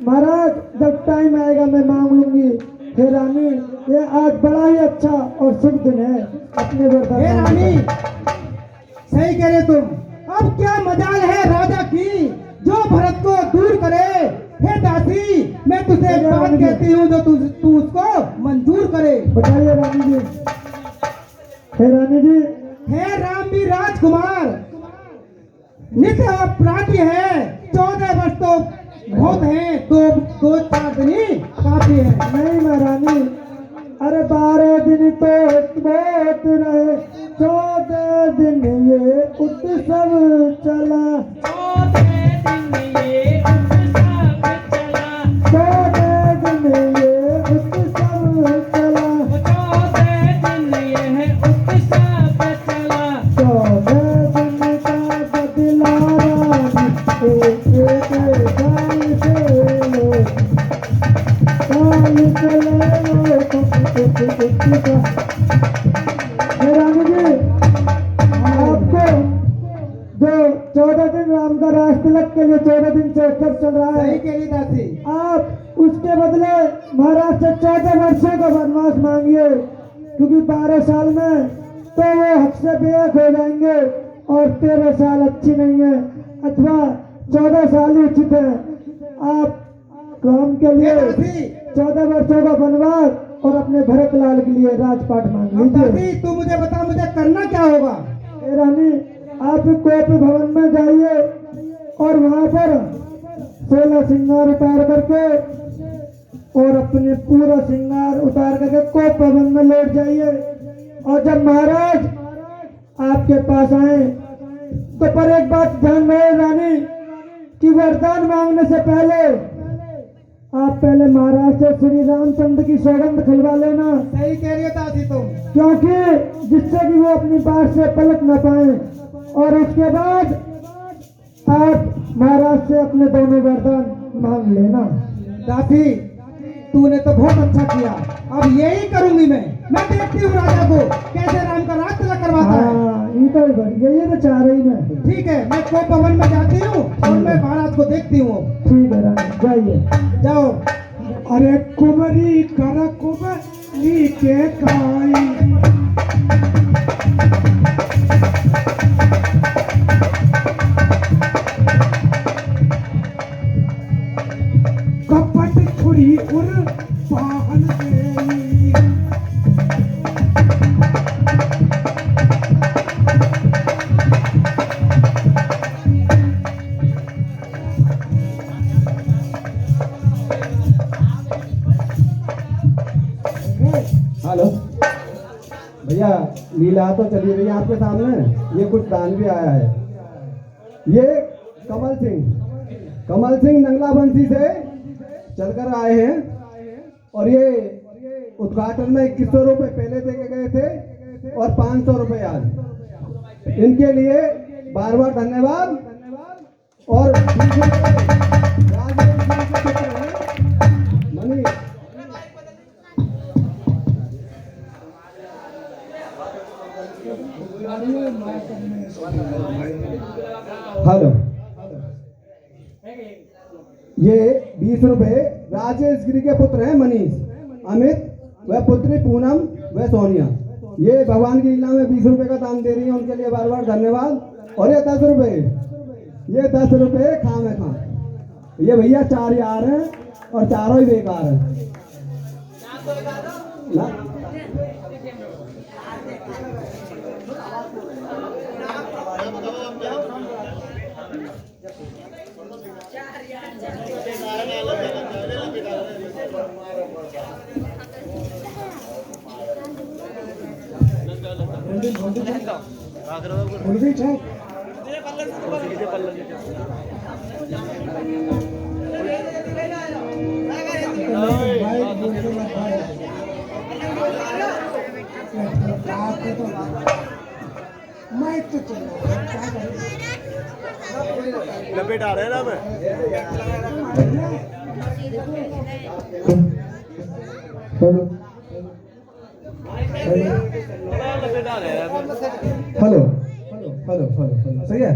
महाराज जब टाइम आएगा मैं मांग लूंगी। हे रानी, ये आज बड़ा ही अच्छा और शुभ दिन है अपने वरदान। हे रानी, सही कह रहे तुम, अब क्या मजाल है राजा की जो भरत को दूर करे। हे दासी, मैं तुझे एक बात कहती हूँ जो तू उसको मंजूर करे। बताइए रानी जी। हे रानी जी, हे राम भी राजकुमार, नित्य अपराधी है, 14 वर्ष तो बहुत है, दो 4 दिन ही काफी है। नहीं महारानी, अरे 12 दिन तो बहुत रहे, 14 दिन ये उत्सव चला, 14 दिन ये उत्सव चला, 14 दिन से उत्सव चल रहा है। सही कह रही दासी। आप उसके बदले महाराज से 14 वर्षों का वनवास मांगिए, क्योंकि 12 साल में तो वो हक से बेहक हो जाएंगे और 13 साल अच्छी नहीं है, अथवा 14 साल ही उचित है। आप राम के लिए 14 वर्षों का वनवास और अपने भरत लाल के लिए राजपाट मांग लीजिए। तू मुझे बता, मुझे करना क्या होगा? रानी, आप कोप भवन में जाइए और वहां पर 16 श्रृंगार उतार करके और अपने पूरा श्रृंगार उतार करके कोप भवन में लौट जाइए। और जब महाराज आपके पास आए तो पर एक बात ध्यान रहे रानी, कि वरदान मांगने से पहले आप पहले महाराज से श्री रामचंद्र की सौगंध खिलवा लेना। सही कह रही है दासी तुम। क्योंकि जिससे कि वो अपनी बात से पलट न पाए, और उसके बाद आप महाराज से अपने दोनों वरदान मांग लेना। दासी तूने तो बहुत अच्छा किया, अब यही करूंगी मैं देखती हूँ राजा को कैसे राम का राज तिलक करवाता है। ये तो बढ़िया, ये तो चाह रही मैं। ठीक है, मैं कोप भवन में जाती हूँ और मैं महाराज को देखती हूँ। ठीक है रानी, जाइए। जाओ। अरे कुमरी कर कुमरी के काई, कपट छुरी उर पाहन देई। हेलो भैया, लीला तो चली रही है आपके सामने। ये कुछ दान भी आया है। ये कमल सिंह नंगला बंसी से चलकर आए हैं और ये उद्घाटन में 2100 रुपये पहले दे के गए थे और 500 रुपये आज। इनके लिए बार बार धन्यवाद। और मनी हेलो, ये 20 रुपए राजेश गिरी के पुत्र हैं मनीष, अमित, वह पुत्री पूनम, वह सोनिया। ये भगवान की लीला में 20 रुपए का दान दे रही है, उनके लिए बार बार धन्यवाद। और ये 10 रुपए, ये 10 रुपए खाम है खाम। ये भैया 4 यार हैं और चारों ही बेकार हैं ना। लपेट आ रहे हैं ना मैं। हेलो हेलो हेलो हेलो, सही है।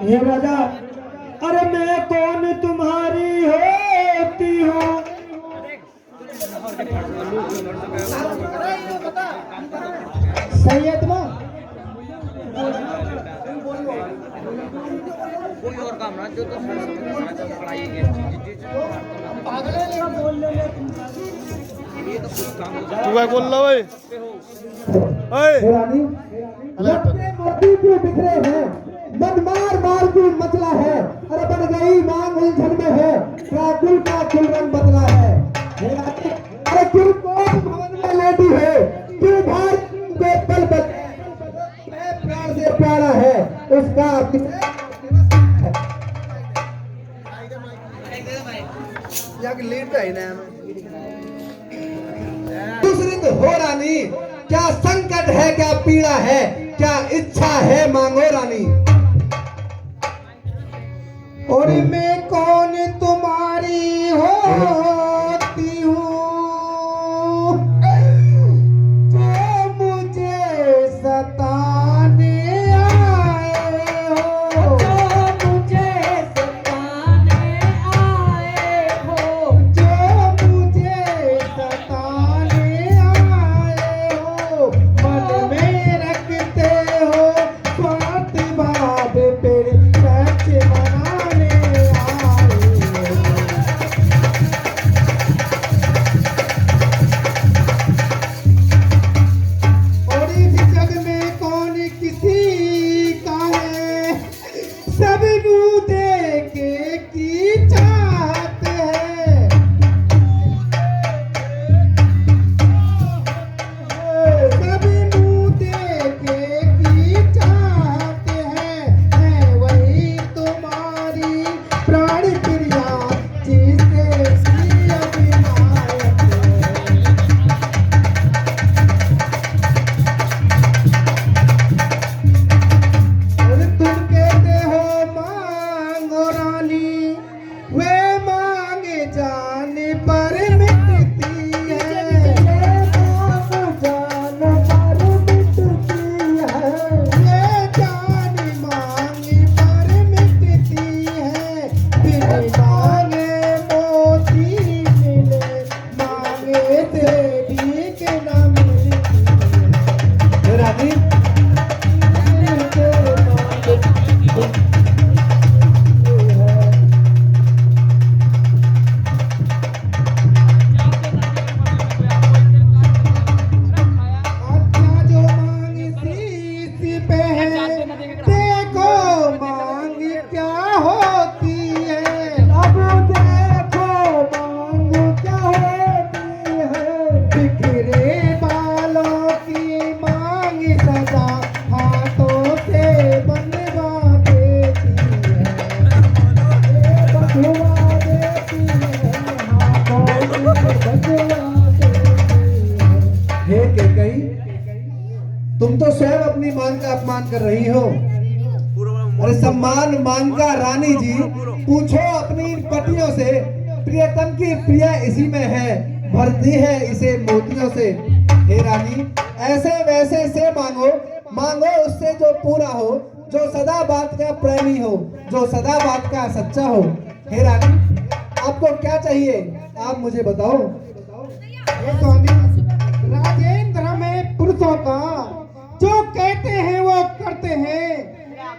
हे राजा, अरे मैं कौन तुम्हारी होती हूँ? सैयद माँ कोई और काम ना जो तो पढ़ाई के तू क्या बोल रहा भाई? मोती क्यों बिखरे हैं, मन मार मार क्यों मचला है, अरे बन गई मांग उलझन में है, क्या कुल का कुल रंग बदला है। अरे क्यों कौन भवन में लेटी है, क्यों भार के पल पल प्यार से प्यारा है उसका दूसरित हो रानी, क्या संकट है, क्या पीड़ा है, क्या इच्छा है, मांगो रानी। और मैं कौन तुम्हारी होती हूँ, जो मुझे सताने आए हो, जो मुझे सताने आए हो, जो मुझे सताने आए हो, मन में रखते हो स्वार्थ भाव फिर सच मनाने आए हो। और इस जग में कौन किसी का है, सब मुँह देखे की चाहते हैं, सब मुँह देखे की चाहते हैं। मैं वही तुम्हारी प्राण प्रिया जिसे प्रिय विनायक है। और तुम कहते हो मांगो रानी, वे मांगे जाने पर मिटती है, जान पर मिटती है, ये जान मांगे पर मिटती है, बिन मांगे मोती मिले, मांगे देवी के न मिलती है। रानी अच्छा जो मांग शीश पे है, देखो मांग क्या होती है, अब देखो मांग क्या होती है, बिखरे बालों की मांग सदा हाथों से बनवा देती है, बनवा देती है, हाथों से बनवा देती है। हे कैकेयी, तुम तो स्वयं अपनी मांग का अपमान कर रही हो। अरे सम्मान मांगा रानी जी, पूछो अपनी पतियों से, प्रियतम की प्रिय इसी में है, भरती है इसे मोतियों से। हे रानी, ऐसे वैसे से मांगो, मांगो उससे जो पूरा हो, जो सदा बात का प्रेमी हो, जो सदा बात का सच्चा हो। हे रानी, आपको क्या चाहिए, आप मुझे बताओ। हे स्वामी, राजेंद्र में पुरुषों का जो कहते हैं वो करते हैं,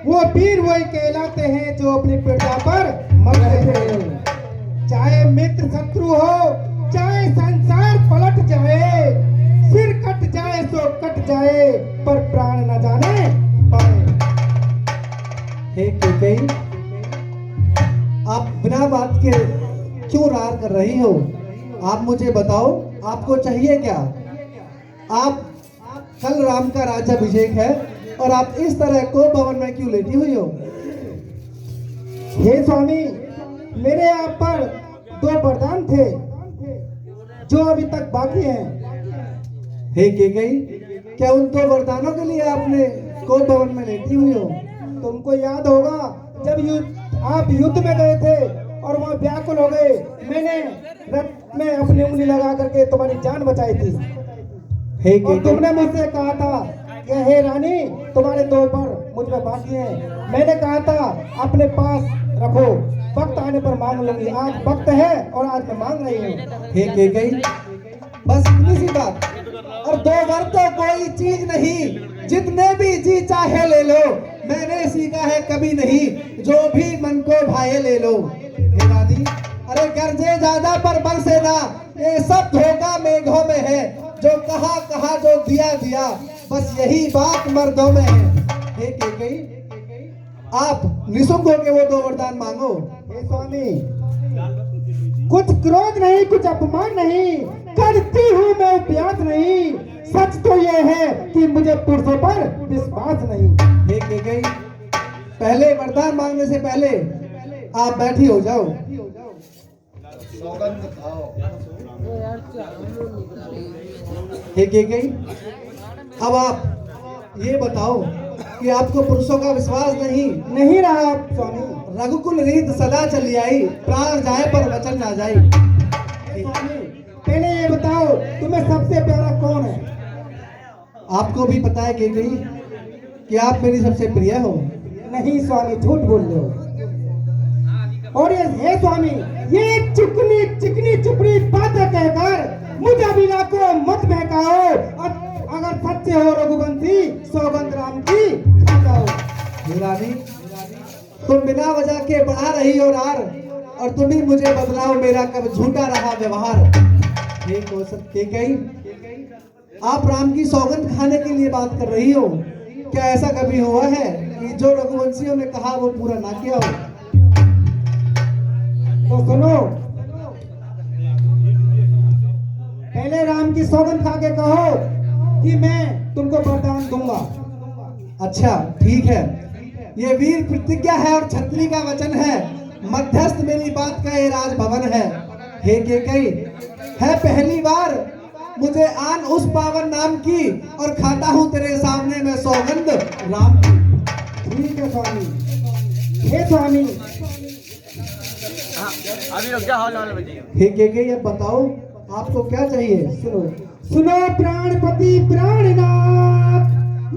वो वीर वही कहलाते हैं जो अपनी प्रजा पर मरते हैं। चाहे मित्र शत्रु हो, चाहे संसार पलट जाए, सिर कट जाए सो कट जाए, पर प्राण न जाने पाए। हे कैकेयी, आप बिना बात के क्यों रार कर रही हो? आप मुझे बताओ, आपको चाहिए क्या? आप कल राम का राज्याभिषेक है और आप इस तरह को भवन में क्यों लेटी हुई हो? हे स्वामी, मेरे आप पर 2 वरदान थे जो अभी तक बाकी हैं। हे कैकेयी, क्या उन 2 वरदानों के लिए आपने को भवन में लेटी हुई हो? तुमको याद होगा जब आप युद्ध में गए थे और वहाँ व्याकुल हो गए, मैंने रथ में अपनी उंगली लगा करके तुम्हारी जान बचाई थी। हे और कैकेयी, तुमने मुझसे कहा था कि हे रानी, तुम्हारे 2 वर मुझ में बाकी हैं। मैंने कहा था अपने पास रखो, वक्त आने पर मांग लूंगी। आज वक्त है और आज मैं मांग रही हूँ। हे कैकेयी, बस इतनी सी बात। और 2 वर तो कोई चीज नहीं, जितने भी जी चाहे ले लो, मैंने सीखा है कभी नहीं, जो भी मन को भाए ले लो। हे रानी, अरे गर्जे ज्यादा पर बरसे ना, ये सब धोखा मेघों में है, जो कहा कहा जो दिया दिया, बस यही बात मर्दों में है। हे कैकेयी, आप निःशुल्क होके वो 2 वरदान मांगो। हे स्वामी, कुछ क्रोध नहीं, कुछ अपमान नहीं, करती हूँ मैं उपयास नहीं। सच तो ये है कि मुझे पुरुषों पर विश्वास नहीं। हे कैकेयी, पहले वरदान मांगने से पहले आप बैठी हो जाओ। हे केकई, अब आप ये बताओ कि आपको पुरुषों का विश्वास नहीं रहा स्वामी। रघुकुल रीत सदा चली आई, प्राण जाए पर वचन ना जाए। स्वामी पहले ये बताओ तुम्हें सबसे प्यारा कौन है? आपको भी पता है केकई कि आप मेरी सबसे प्रिय हो। नहीं स्वामी, झूठ बोल रहे हो। और ये हे स्वामी, ये चिकनी चिकनी चुपड़ी बातें कहकर मुझे बिना को मत बहकाओ। अगर सच्चे हो रघुवंशी, सौगंध राम की खा जाओ। रानी, तुम बिना वजह के बढ़ा रही हो रार, और तुम ही मुझे बदलाओ मेरा कब झूठा रहा व्यवहार। ठीक हो सकते कहीं आप राम की सौगंध खाने के लिए बात कर रही हो। क्या ऐसा कभी हुआ है कि जो रघुवंशियों ने कहा वो पूरा ना किया हो? तो सुनो, पहले राम की सौगंध खा के कहो कि मैं तुमको वरदान दूंगा। अच्छा ठीक है, ये वीर प्रतिज्ञा है और छत्री का वचन है। मध्यस्थ मेरी बात का ये राजभवन है। हे केकई, है पहली बार मुझे आन उस पावन नाम की, और खाता हूँ तेरे सामने मैं सौगंध राम की। ठीक है स्वामी। हे स्वामी, अभी क्या हाल बजी? हे केकई, अब बताओ आपको क्या चाहिए? सुनो सुनो प्राणपति प्राणनाथ,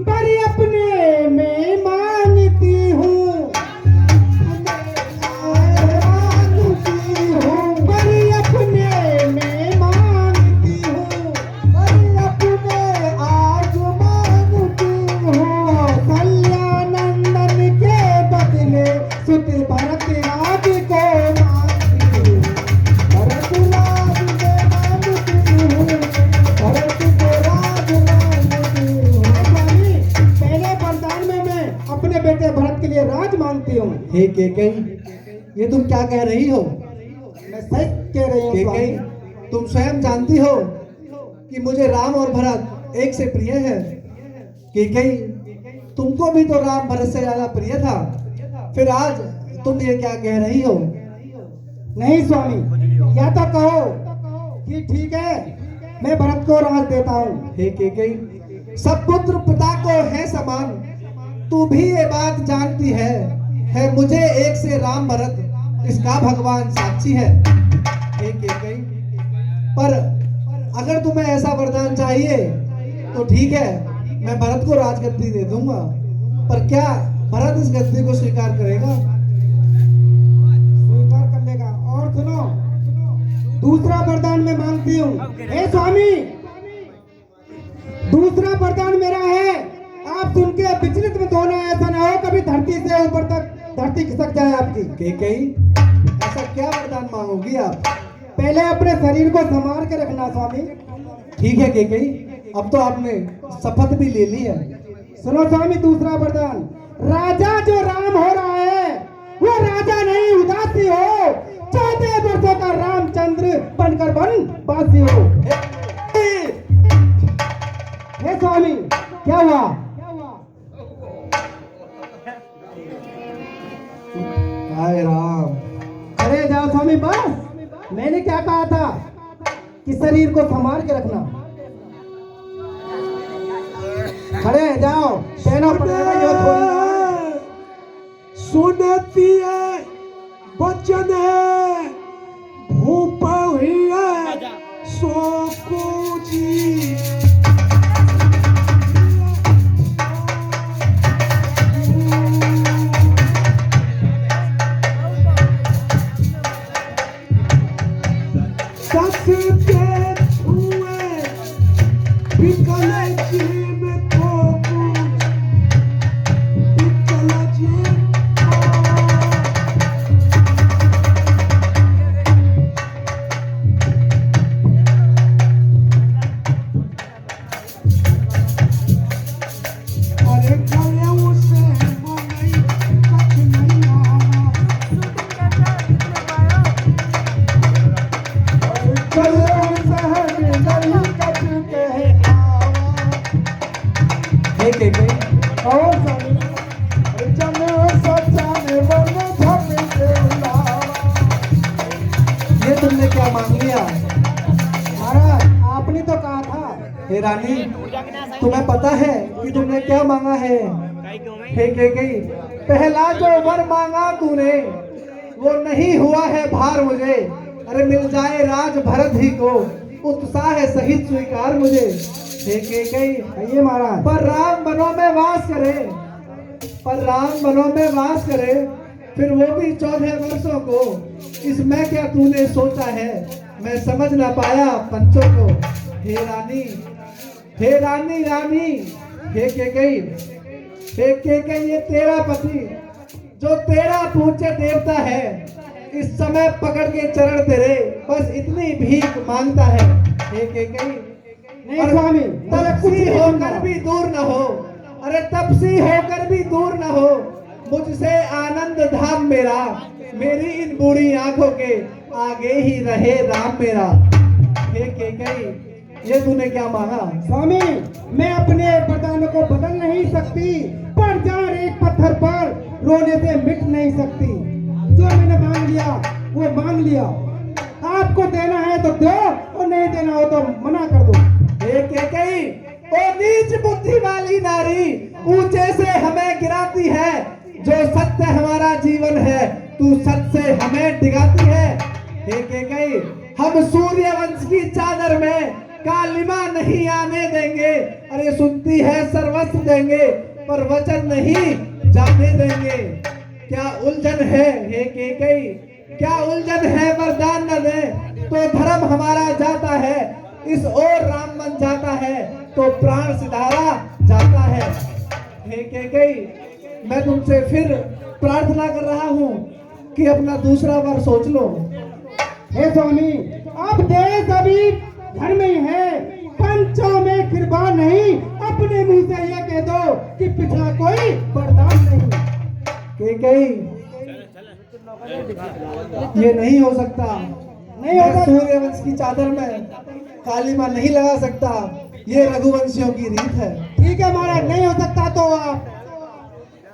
बड़ी अपने में मानती हूँ। बड़ी अपने में मानती हूँ, बड़ी अपने आज मानती हूँ। कल्याणंदन के बदले सुत भरत राज को मानती हूँ। भरत राज को मानती हूँ, भरत को राज मानती हूँ। स्वामी, पहले वरदान में मैं अपने बेटे भरत के लिए राज मांगती हूँ। हे केकई, ये तुम क्या कह रही हो? मैं सच कह रही हूँ केकई, स्वामी। तुम स्वयं जानती हो कि मुझे राम और भरत एक से प्रिय है। केकई, तुमको भी तो राम भरत से ज्यादा प्रिय था, फिर आज तुम ये क्या कह रही हो? नहीं स्वामी, या तो कहो कि ठीक है मैं भरत को राज देता हूँ। हे केकई, सब पुत्र पिता को है समान, तू भी ये बात जानती है मुझे एक से राम भरत, इसका भगवान साक्षी है। हे केकई, पर अगर तुम्हें ऐसा वरदान चाहिए तो ठीक है, मैं भरत को राजगद्दी दे दूंगा, पर क्या भरत इस गद्दी को स्वीकार करेगा? स्वीकार कर लेगा। और सुनो, दूसरा वरदान मैं मांगती हूँ। हे स्वामी, दूसरा वरदान मेरा है, आप सुन के विचलित मत होना। ऐसा ना हो कभी धरती से ऊपर तक धरती खिसक जाए आपकी। केकई, ऐसा क्या वरदान मांगोगी आप? पहले अपने शरीर को संभाल के रखना स्वामी। ठीक है केकई, अब तो आपने शपथ भी ले ली है। सुनो स्वामी, दूसरा वरदान, राजा जो राम हो रहा है वो राजा नहीं उदासी हो, 14 वर्षों का रामचंद्र बनकर वनवासी हो। हे स्वामी, क्या हुआ? हाय राम। अरे जाओ स्वामी, बस मैंने क्या कहा था कि शरीर को संभाल के रखना। खड़े जाओ, कहना पड़ेगा जो थोड़ी सुनती है वचन है, भूप हुई है सो जी। Come on. तुमने क्या मांग लिया? महाराज आपने तो कहा था। हे रानी, तुम्हें पता है कि तुमने क्या मांगा है? हे कैकेयी, पहला जो वर मांगा तूने वो नहीं हुआ है भार मुझे। अरे मिल जाए राज भरत ही को, उत्साह सहित स्वीकार मुझे। हे कैकेयी, कहिए महाराज। पर राम वनों में वास करे, पर राम वनों में वास करे, फिर वो भी 14 वर्षों को। इसमें क्या तूने सोचा है, मैं समझ ना पाया पंचों को। हे रानी, हे रानी रानी, हे कैकेयी, हे कैकेयी, ये तेरा पति जो तेरा पूज्य देवता है, इस समय पकड़ के चरण तेरे बस इतनी भीख मांगता है। हे कैकेयी, नहीं स्वामी, तपसी होकर भी दूर न हो, अरे तपसी होकर भी दूर न हो, मुझसे आनंद धाम मेरा, मेरी इन बूढ़ी आंखों के आगे ही रहे राम मेरा। हे कैकेयी, ये तूने क्या मांगा? स्वामी, मैं अपने वरदान को बदल नहीं सकती, पर जान एक पत्थर पर रोने से मिट नहीं सकती। जो मैंने मांग लिया वो मांग लिया। आपको देना है तो दो, और नहीं देना हो तो मना कर दो। हे कैकेयी, ओ नीच बुद्धि वाली नारी, ऊंचे से हमें गिराती है। जो सत्य हमारा जीवन है, तू सत्य से हमें डिगाती है। हे कैकेयी, हम सूर्य वंश की चादर में कालिमा नहीं आने देंगे। अरे सुनती है सर्वस्व देंगे, पर वचन नहीं जाने देंगे। क्या उलझन है हे कैकेयी, क्या उलझन है? वरदान न दे तो धर्म हमारा जाता है, इस ओर राम बन जाता है तो प्राण सिधारा जाता है। हे कैकेयी, मैं तुमसे फिर प्रार्थना कर रहा हूँ कि अपना दूसरा वर सोच लो। हे स्वामी, अब देश अभी घर में ही है, पंचों में कृपा नहीं। अपने मुंह से ये कह दो कि पिछला कोई वरदान नहीं। कैकेयी, ये नहीं हो सकता, नहीं होगा। सूर्यवंश की चादर में कालिमा नहीं लगा सकता, ये रघुवंशियों की रीत है। ठीक है महाराज, नहीं हो सकता तो आप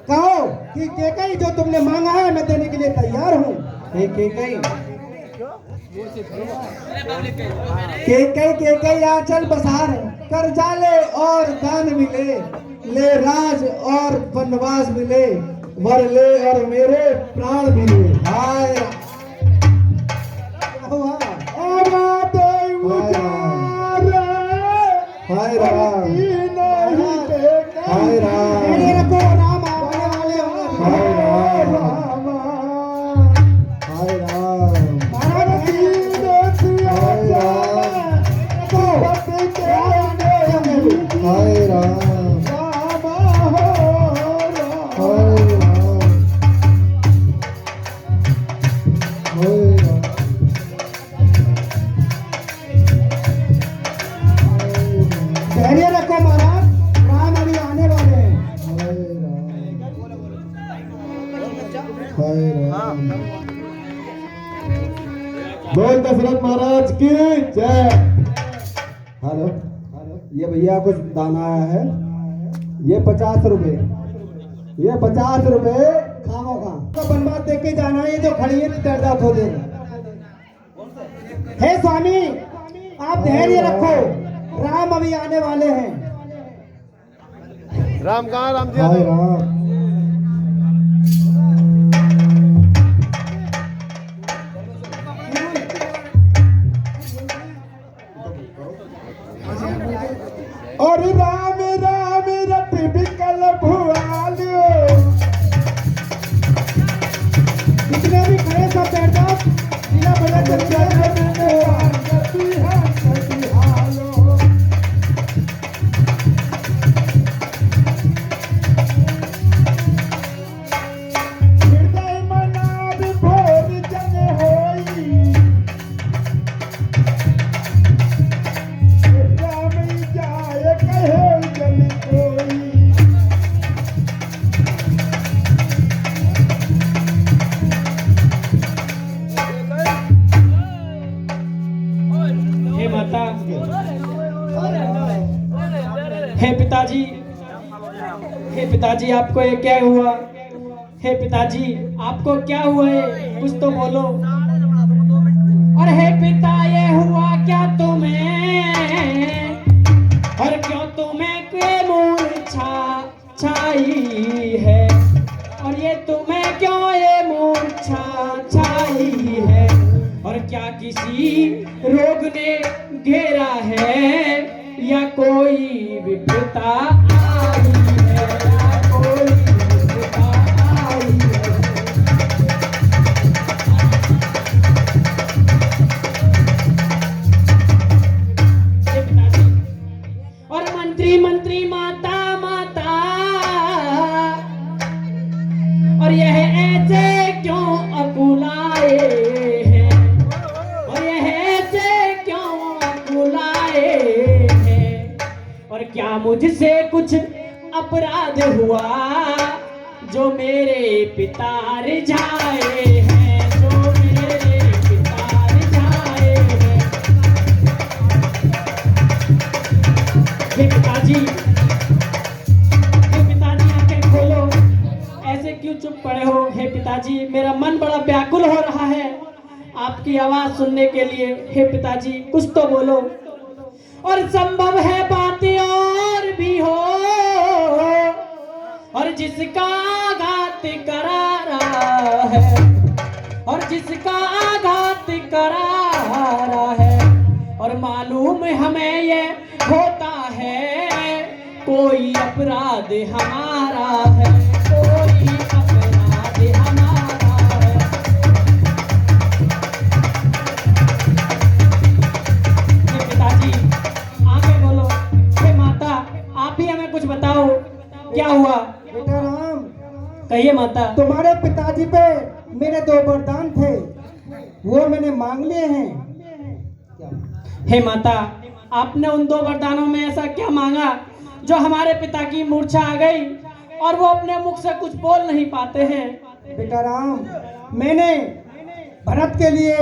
कहो कि कैकेयी जो तुमने मांगा है मैं देने के लिए तैयार हूँ। हे कैकेयी, कैकेयी आंचल बसार कर जाले और दान मिले, ले राज और वनवास मिले, वर ले और मेरे प्राण मिले। हाय हाय राम, हाय राम, मेरे रखो राम आने वाले हो। हाय राम, हाय राम, महाराज हाय राम, हाय राम, धैर्य रखो महाराज, राम अभी आने वाले हैं। बोल दशरथ महाराज की जय। हेलो, ये भैया कुछ दाना आया है, ये 50 रुपए, ये 50 रुपए खामो खा। तो बनवा दे के जाना है, ये जो खड़ी है दर्दा खो दे। हे स्वामी, आप धैर्य रखो, राम अभी आने वाले हैं। राम कहाँ? राम जी हाय राम, और राम राम रट बिकल भुआल। जितने भी खड़े सब बैठ जाओ, जिला बजा हृदय मनाब भोर जन होई, राम जाए कहे जन कोई। हे माता, हे पिताजी, हे पिताजी, आपको ये क्या हुआ? हे पिताजी, आपको क्या हुआ है? कुछ तो बोलो। और हे पिता ये हुआ क्या तुम्हें, और क्यों तुम्हें के मूर्छा छाई है, और ये तुम्हें क्यों ये मूर्छा छाई है, और क्या किसी रोग ने घेरा है, या कोई विपदा आई है, या कोई विपदा आई है। और मंत्री मंत्री माता माता, और यह ऐसे क्यों अकुलाए हैं, और यह ऐसे क्यों अकुलाए हैं, और क्या मुझसे कुछ अपराध हुआ जो मेरे पिता रिझाए हैं, जो मेरे पिता रिझाए हैं। हे पिताजी, हे पिताजी आंखें खोलो, ऐसे क्यों चुप पड़े हो? हे पिताजी मेरा मन बड़ा व्याकुल हो रहा है आपकी आवाज सुनने के लिए। हे पिताजी कुछ तो बोलो। और संभव है बातें और भी हो, और जिसका आघात करारा है, और जिसका आघात करारा है, और मालूम हमें ये होता है कोई अपराध हमारा है, कोई अपराध हमारा है। हे पिताजी आगे बोलो। हे माता आप ही हमें कुछ बताओ क्या हुआ? बेटा राम, कहिए माता। तुम्हारे पिताजी पे मेरे 2 वरदान थे, वो मैंने मांग लिए हैं। हे माता आपने उन 2 वरदानों में ऐसा क्या मांगा जो हमारे पिता की मूर्छा आ गई और वो अपने मुख से कुछ बोल नहीं पाते हैं? बेटा राम, मैंने भरत के लिए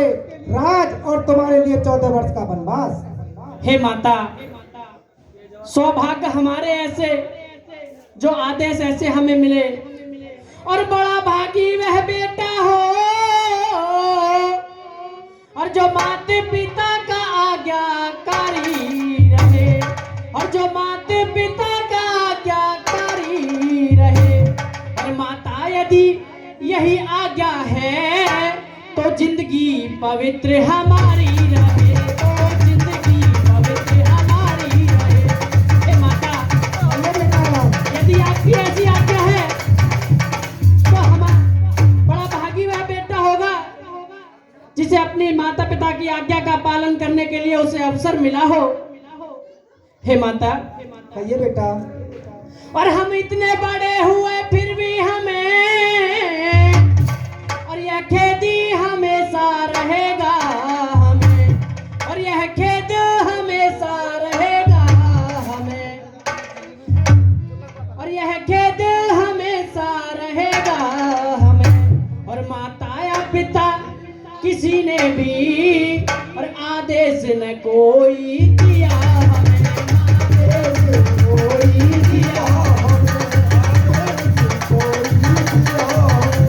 राज और तुम्हारे लिए 14 वर्ष का वनवास। हे माता सौभाग्य हमारे ऐसे जो आदेश ऐसे हमें मिले, और बड़ा भागी वह बेटा हो और जो माते पिता का आज्ञाकारी रहे, और जो माते पिता का आज्ञाकारी रहे। और माता यदि यही आज्ञा है तो जिंदगी पवित्र हमारी रहे, तो जिंदगी पवित्र हमारी रहे। हे माता यदि आपकी ऐसी आज्ञा है तो हमारा बड़ा भागी वह बेटा होगा जिसे अपनी माता पिता की आज्ञा का पालन करने के लिए उसे अवसर मिला हो। हे माता कहिए बेटा। और हम इतने बड़े हुए फिर भी हमें, और यह खेदी हमेशा रहेगा हमें, और यह खेद हमेशा रहेगा हमें, और यह खेद हमेशा रहेगा हमें। और माता या पिता किसी ने भी और आदेश न कोई